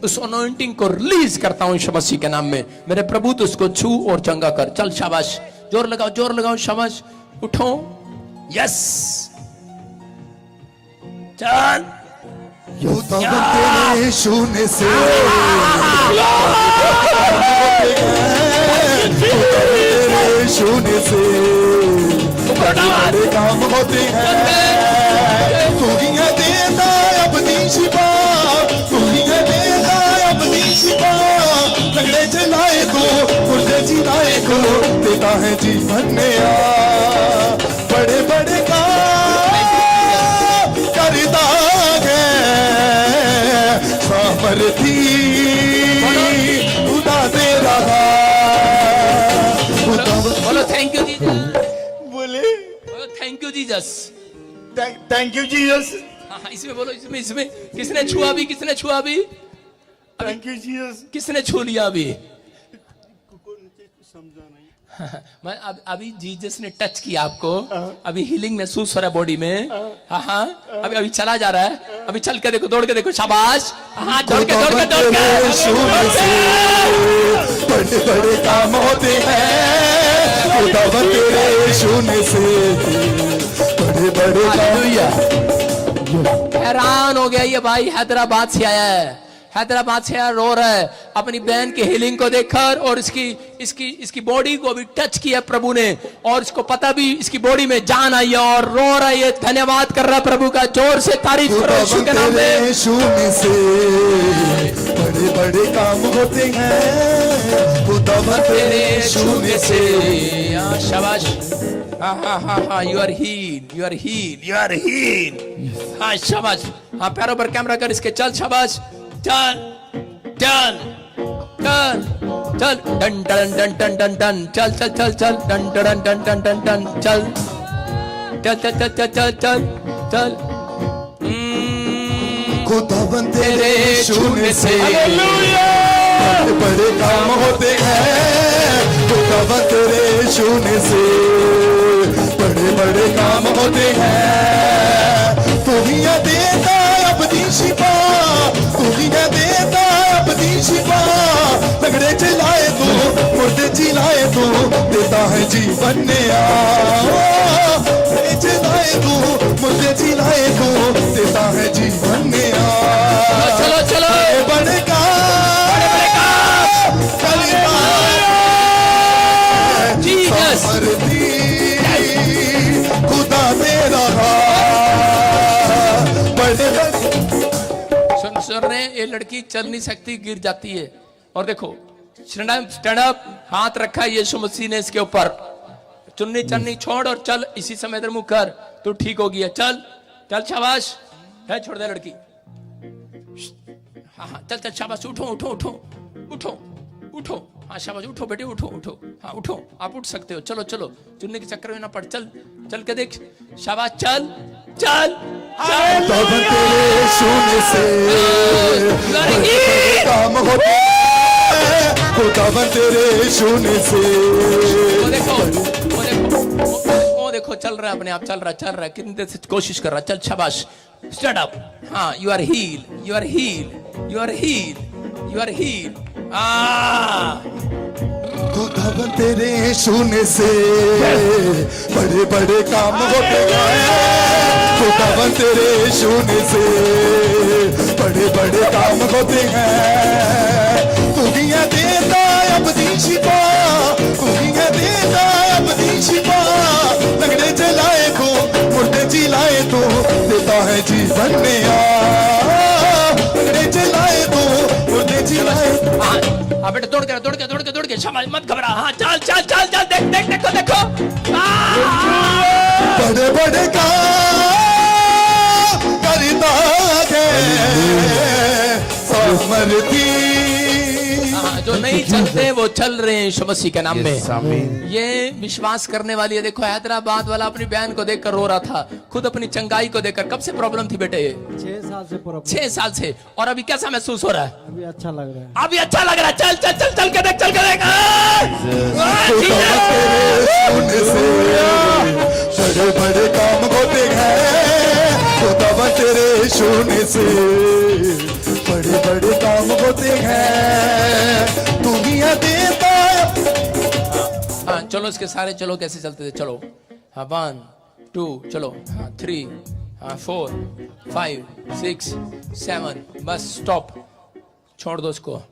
उस अनॉइंटिंग को रिलीज करता हूं यीशु मसीह के नाम में। मेरे प्रभु तो उसको छू और चंगा कर। चल शाबाश। जोर लगाओ जोर लगाओ। शाबाश। उठो। यस चल। शून्य से शून्य से बड़े काम होते हैं। तू ही है देता अपनी शिफा, तू ही है देता अपनी शिफा। तगड़े चलाए को मुर्दे जिलाए को देता है जीवन नया। बड़े बड़े काम करता है सामर्थी खुदा दे रहा जीसस। थैंक यू जीसस, हाँ इसमें बोलो, इसमें किसने छुआ अभी, किसने छुआ अभी, थैंक यू जीसस। किसने छू लिया अभी? मैं अभी जीसस ने टच किया आपको, अभी हीलिंग महसूस हो रहा है बॉडी में। हाँ अभी चला जा रहा है, अभी चल के देखो, दौड़ के देखो, शाबाश। हाँ दौड़ के बड़े बड़े काम होते हैं खुदावन तेरे यीशु ने से, बड़े बड़े काम। हैरान हो गया ये भाई, हैदराबाद से आया है, हैदराबाद से आया, रो रहा है अपनी बहन की हीलिंग को देखकर, और इसकी बॉडी को भी टच किया प्रभु ने, और इसको पता भी इसकी बॉडी में जान आई है, और रो रहा है, धन्यवाद कर रहा है प्रभु का। जोर से तारीफ करो यीशु के नाम में। यीशु में से बड़े बड़े काम होते हैं खुदावन तेरे यीशु में से। शाबाश, हाँ you are heal, you are heal, you are heal. हाँ शाबाश, हाँ पैरों पर कैमरा कर इसके, चल शाबाश, चल चल चल चल, done done done done done done, चल चल चल चल, done done done done done done, चल चल चल चल चल चल चल चल। खुदावन तेरे यीशु में से हालेलुया। बड़े बड़े काम होते हैं खुदावन तेरे यीशु में से, बड़े बड़े काम होते हैं। तू ही है देता अपनी शिफा, तू ही है देता अपनी शिफा, तगड़े चिल्लाए तू, मुर्दे चिल्लाए तू, देता है जीवन नया। तगड़े चिल्लाए तू, मुर्दे चिल्लाए तू, देता है जीवन नया। चलो चलो, बड़े काम जीसस, खुदा तेरा बड़े। सुन रहे हैं, ये लड़की चल नहीं सकती, गिर जाती है, और देखो स्टैंड अप, हाथ रखा है यीशु मसीह ने इसके ऊपर, चुन्नी चन्नी छोड़ और चल, इसी समय इधर मुंह कर, तू ठीक हो गया, चल चल शाबाश है, छोड़ दे लड़की। हाँ चल चल शाबाश, उठो उठो उठो उठो उठो, हाँ शाबाश, उठो बेटे, उठो उठो, हाँ उठो, आप उठ सकते हो, चलो चलो, चुनने के चक्कर में ना पड़, चल चल के देख, शाबाश, चल चल चल। तेरे यीशु से काम होते हैं खुदावन तेरे यीशु से। वो देखो, वो देखो, वो देखो, चल रहा है अपने आप, चल रहा है, कितनी देर से कोशिश कर रहा है, चल शाबाश, स्टैंड अप। हाँ you are heal, you are heal, you are heal, you are heal. खुदावन तेरे यीशु से बड़े बड़े काम होते हैं खुदावन तेरे यीशु से बड़े बड़े काम होते हैं। तू ही है देता अपनी शिफा, तू ही है देता अपनी शिफा, तगड़े चलाए तो मुर्दे चिल्लाए तो देता है जीवन नया। तगड़े चलाए तो मुर्दे चिल्लाए। हाँ बेटा, दौड़ के शाबाश, मत घबरा, हाँ चल चल चल चल, देख देख देखो देखो, बड़े बड़े काम करता है समर्थी। जो नहीं चलते वो चल रहे हैं यीशु मसीह के नाम में। ये विश्वास करने वाली है। देखो हैदराबाद वाला अपनी बहन को देखकर रो रहा था, खुद अपनी चंगाई को देखकर। कब से प्रॉब्लम थी बेटे? 6 साल से प्रॉब्लम। 6 साल से। और अभी कैसा महसूस हो रहा है? अभी अच्छा लग रहा है। अभी अच्छा लग रहा है। चल चल चल चल के देख, चल के देख। बड़े बड़े काम होते हैं खुदावन तेरे शून्य से, बड़े बड़े काम होते हैं तू ही है देता। हाँ चलो इसके सारे चलो, कैसे चलते थे? चलो हाँ 1 2 चलो, हाँ 3 हाँ 4 5 6 7 बस स्टॉप, छोड़ दो इसको।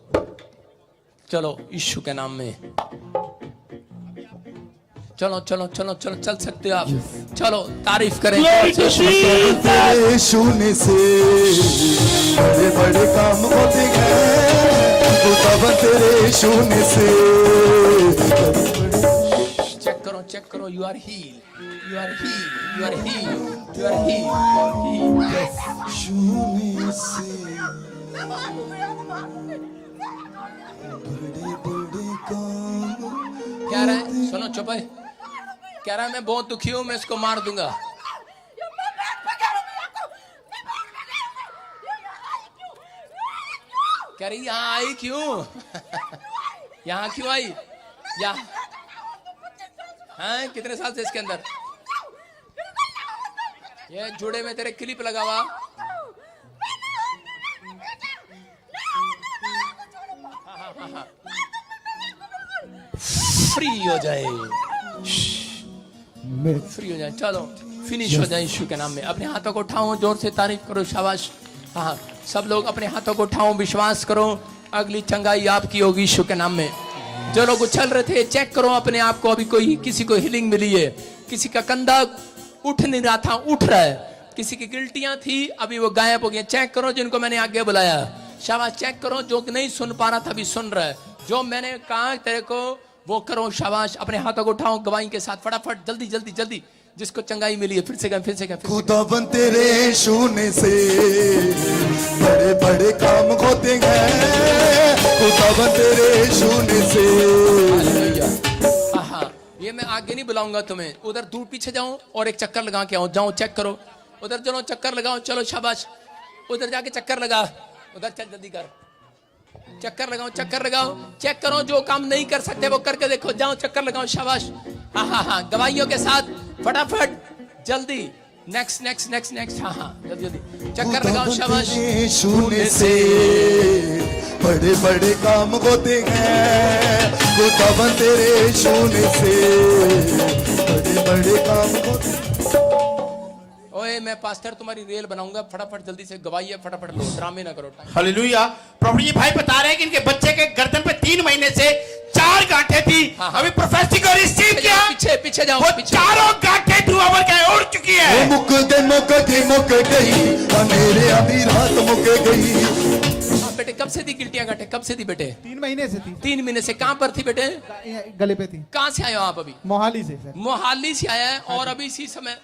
चलो यीशु के नाम में चलो चलो चलो चलो, चल सकते हो आप। चलो तारीफ करें तेरे शून्य से बड़े बड़े काम होते हैं खुदावन तेरे शून्य से। चेक करो, you are heal, you are heal, you are heal, you are heal. शून्य से बड़े बड़े काम। क्या रहा है? सुनो चुप है। कह रहा है मैं बहुत दुखी हूं, मैं इसको मार दूंगा। कह रही यहाँ आई क्यों? यहाँ क्यों आई? या हाँ, कितने साल से इसके अंदर? ये जुड़े में तेरे क्लिप लगा हुआ। फ्री हो जाए, फ्री हो जाए। चलो फिनिश हो जाए यीशु के नाम में। अपने हाथों को उठाओ, जोर से तारीफ करो, शाबाश। हाँ, सब लोग अपने हाथों को उठाओ, विश्वास करो अगली चंगाई आपकी होगी यीशु के नाम में। जो लोग उछल रहे थे, चेक करो अपने आप को। अभी कोई किसी को हीलिंग मिली है, किसी का कंधा उठ नहीं रहा था, उठ रहा है। किसी की गिल्टियां थी, अभी वो गायब हो गई। चेक करो जिनको मैंने आगे बुलाया, शाबाश। चेक करो जो नहीं सुन पा रहा था अभी सुन रहा है। जो मैंने कहा तेरे को वो करो, शाबाश। अपने हाथों को उठाओ गवाही के साथ, फटाफट, जल्दी जल्दी जल्दी। जिसको चंगाई मिली है, फिर से कहें, फिर से कहें। खुदावन तेरे छूने से बड़े बड़े काम होते हैं, खुदावन तेरे छूने से। हाँ, ये मैं आगे नहीं बुलाऊंगा तुम्हें, उधर दूर पीछे जाओ और एक चक्कर लगा के आओ। जाओ चेक करो, उधर चलो चक्कर लगाओ, चलो शाबाश। उधर जाके चक्कर लगा, उधर चल जल्दी कर, चक्कर लगाओ, चक्कर लगाओ। चेक करो जो काम नहीं कर सकते वो करके देखो। जाओ चक्कर लगाओ, शाबाश। हाँ हाँ हाँ, गवाहियों के साथ फटाफट, जल्दी। Next next next next. हाँ हाँ, जल्दी जल्दी चक्कर लगाओ, शाबाश। छूने से बड़े बड़े काम होते हैं, खुदावन तेरे छूने से बड़े बड़े काम होते हैं। ओए मैं पास्टर तुम्हारी रेल बनाऊंगा, फटाफट जल्दी से गवाही, फटाफट लो, ड्रामे ना करो। हालेलुया। प्रभु जी भाई बता रहे हैं कि इनके बच्चे के गर्दन पे 3 महीने से 4 गांठें थी। हाँ, हाँ। अभी प्रोफेसी को रिसीव किया, पीछे पीछे जाओ, वो पीछे। चारों गांठें धुआं भर के उड़ चुकी है। वो मुक गई, मेरे आधी रात मुक गई। हाँ, बेटे कब से थी गिल्टियां गांठें, कब से थी बेटे? 3 महीने से थी, 3 महीने से। कहाँ पर थी बेटे? गले पे थी। कहाँ से आए हो आप अभी? मोहाली से सर। मोहाली से आया है और अभी इसी समय,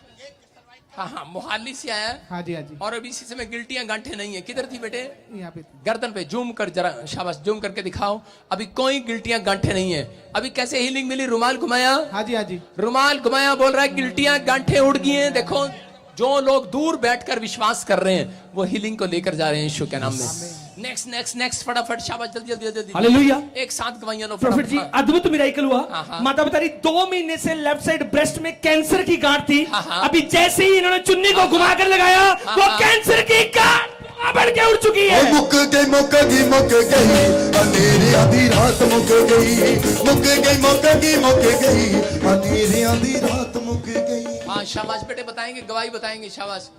हाँ हाँ, मोहाली से आया है। हाँ जी, हाँ जी। और अभी इसी समय गिल्टियां गांठें नहीं है। किधर थी बेटे? यहाँ पे थी। गर्दन पे। जूम कर जरा, शाबाश, जूम करके दिखाओ। अभी कोई गिल्टियां गांठें नहीं है। अभी कैसे हीलिंग मिली? रुमाल घुमाया, हाँ जी, हाँ जी। रुमाल घुमाया, बोल रहा है गिल्टियां गांठें उड़ गई हैं। देखो जो लोग दूर बैठकर विश्वास कर रहे हैं वो हीलिंग को लेकर जा रहे हैं यीशु के नाम में। नेक्स्ट नेक्स्ट नेक्स्ट, फटाफट, शाबाश, जल्दी जल्दी जल्दी। हालेलुया। एक साथ गवाहियां लो, प्रॉफिट जी, अद्भुत मिराकल हुआ। हाँ, हाँ। माता बता रही 2 महीने से लेफ्ट साइड ब्रेस्ट में कैंसर की गांठ थी। हाँ, हाँ। अभी जैसे ही इन्होंने चुन्नी को घुमा कर लगाया, हाँ, वो हाँ। कैंसर की गांठ बढ़ के उड़ चुकी है। मुक गई, मेरी आधी रात मुक गई, मुक गई, मेरी आधी रात मुक गई। हाँ, शाबाश बेटे, बताएंगे, गवाही बताएंगे, शाबाश।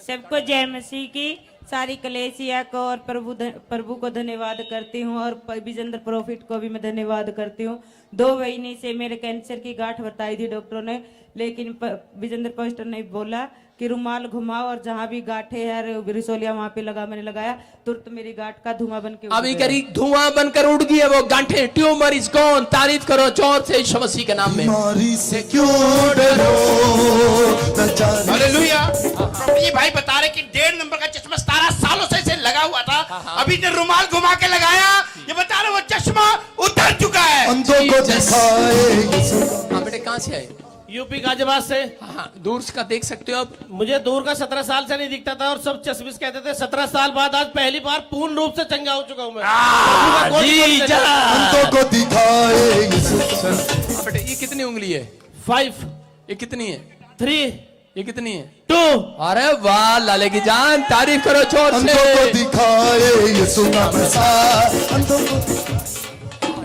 सबको जय मसीह की। सारी कलेसिया को और प्रभु को धन्यवाद करती हूँ, और विजेंद्र प्रॉफिट को भी मैं धन्यवाद करती हूँ। 2 महीने से मेरे कैंसर की गांठ बताई थी डॉक्टरों ने, लेकिन विजेंद्र पास्टर ने बोला कि रुमाल घुमाओ और जहाँ भी गांठे है रिसोलिया वहाँ पे लगा। मैंने लगाया, तुरंत मेरी गांठ का धुआं बन के अभी करी धुआं बनकर उड़ गई है वो गांठें। Tumour is gone. तारीफ करो जोर से यीशु मसीह के नाम में। बीमारी से क्यों डरो, हालेलुया। प्रभु जी भाई बता रहे कि 1.5 नंबर का चश्मा 17 सालों से इसे लगा हुआ था। अभी ने रुमाल घुमा के लगाया, ये बता रहे वो चश्मा उतर चुका है। अंधों को दिखाए यीशु का। हाँ बेटे, कहाँ से आए? यूपी गाजियाबाद से। हाँ हाँ, दूर का देख सकते हो आप। मुझे दूर का 17 साल से नहीं दिखता था और सब चश्मिश कहते थे। 17 साल बाद आज पहली बार पूर्ण रूप से चंगा हो चुका हूँ मैं। जी जा। अंधों को दिखाए यीशु का। हाँ, बेटे ये कितनी उंगली है? 5, ये कितनी है? 3, ये कितनी है? 2। अरे वाह लाले की जान, तारीफ करो जोर अंधों को से। दिखाए यीशु का मसीहा, अंधों को।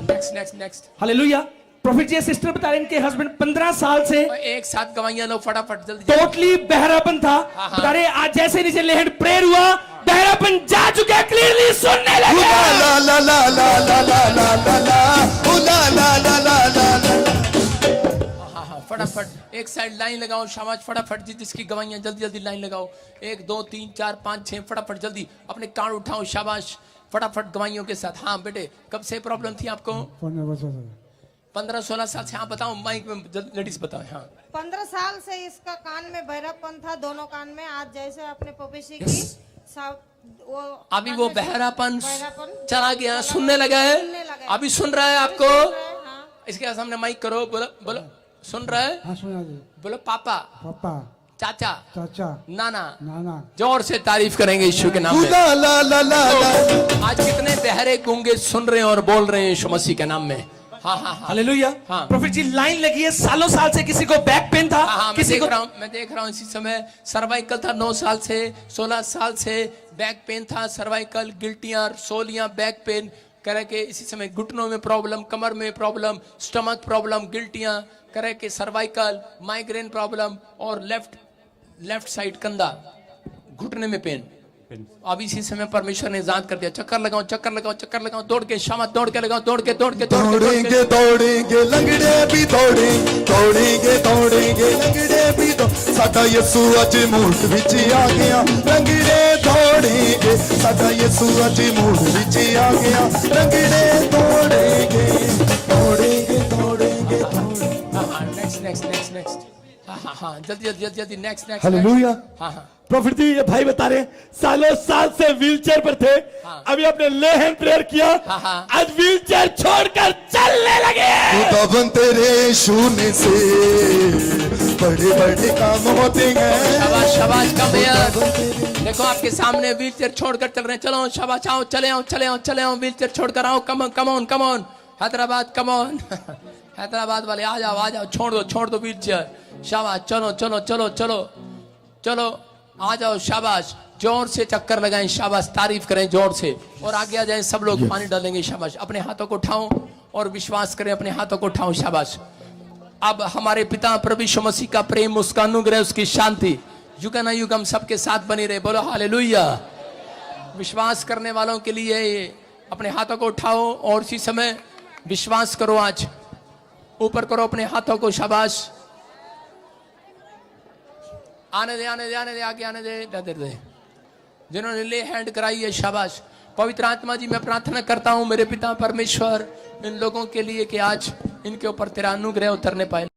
Next next next. Hallelujah. Prophet ji, sister बता रहे हैं इनके हस्बैंड 15 साल से एक साथ गवाहियां लो, फटाफट जल्दी। टोटली बहरापन था। हाँ, हाँ। बता रहे आज जैसे नीचे लेहड प्रेयर हुआ, बहरापन जा चुका है, क्लियरली सुनने लगे। ला ला ला ला ला ला ला ला ला ला, ला ला ला ला ला ला। हाँ हाँ, फटाफट एक साइड लाइन लगाओ, शाबाश, फटाफट जी जिसकी गवाहियां, जल्दी जल्दी लाइन लगाओ। 1 2 3 4 5 6, फटाफट जल्दी अपने कार्ड उठाओ, शाबाश, फटाफट गवाहियों के साथ। हाँ बेटे, कब से प्रॉब्लम थी आपको? 15-16 साल से। हाँ बताओ, माइक में लेडीज बताओ। हाँ, 15 साल से इसका कान में बहरापन था, दोनों कान में। आज जैसे आपने प्रोफेसी की, वो अभी वो बहरापन बहरापन चला गया, सुनने लगा है। सुनने लगा है। अभी सुन रहा है आपको? हाँ। इसके सामने माइक करो, बोलो बोलो, सुन रहा है? हाँ, सुना जी। बोलो पापा। पापा। चाचा, चाचा, नाना, नाना। जोर से तारीफ करेंगे यीशु के नाम में। ला ला ला ला ला। आज कितने बहरे गूंगे सुन रहे हैं और बोल रहे हैं यीशु मसीह के नाम में। हाँ हाँ हाँ हालेलुया। हाँ। प्रोफेट जी लाइन लगी है, सालों साल से किसी को बैक पेन था, हाँ, मैं किसी को देख रहा हूँ इसी समय सर्वाइकल था, 9 साल से 16 साल से बैक पेन था, सर्वाइकल, गिल्टियां, सोलियां, बैक पेन करे के इसी समय घुटनों में प्रॉब्लम, कमर में प्रॉब्लम, स्टमक प्रॉब्लम, गिल्टियां करे के, सर्वाइकल, माइग्रेन प्रॉब्लम और लेफ्ट साइड कंधा, घुटने में पेन। अब इसी समय परमेश्वर ने जांच कर दिया। चक्कर लगाओ, चक्कर लगाओ, चक्कर लगाओ, दौड़ के शामा, दौड़ के लगाओ, दौड़ेंगे दौड़ेंगे लंगड़े भी दौड़ेंगे लंगड़े भी साडा यसू अज मूड विच आ गया। लंगड़े दौड़ेंगे साडा यसू अज मूड विच आ गया। लंगड़े दौड़ेंगे। नेक्स्ट। हाँ, जल्दी नेक्स्ट। हालेलुया। हाँ। प्रॉफिट जी, ये भाई बता रहे हैं सालों साल से व्हीलचेयर पर थे, अभी आपने ले हैंड प्रेयर किया, आज व्हीलचेयर छोड़कर चलने लगे। खुदावन तेरे शून्य से बड़े काम होते हैं। शाबाश कम यार। देखो आपके सामने व्हीलचेयर छोड़कर चल रहे हैं। चलो शाबाश, आओ, चले आओ, व्हीलचेयर छोड़कर आओ। Come on Hyderabad, come on Hyderabad वाले आ जाओ, छोड़ दो व्हीलचेयर। शाबाश, चलो आ जाओ, शाबाश, जोर से चक्कर लगाएं, शाबाश, तारीफ करें जोर से, और आगे आ जाएं सब लोग। पानी डालेंगे, शाबाश। अपने हाथों को उठाओ और विश्वास करें, अपने हाथों को उठाओ, शाबाश। अब हमारे पिता प्रभु यीशु मसीह का प्रेम, उसका अनुग्रह, उसकी शांति युगानुयुग हम सबके साथ बनी रहे। बोलो हालेलुया। विश्वास करने वालों के लिए अपने हाथों को उठाओ और इसी समय विश्वास करो। आज ऊपर करो अपने हाथों को, शाबाश। आने दे, आगे आने दे। जिन्होंने ले हैंड कराई है, शाबाश। पवित्र आत्मा जी, मैं प्रार्थना करता हूं मेरे पिता परमेश्वर, इन लोगों के लिए कि आज इनके ऊपर तेरा अनुग्रह उतरने पाए।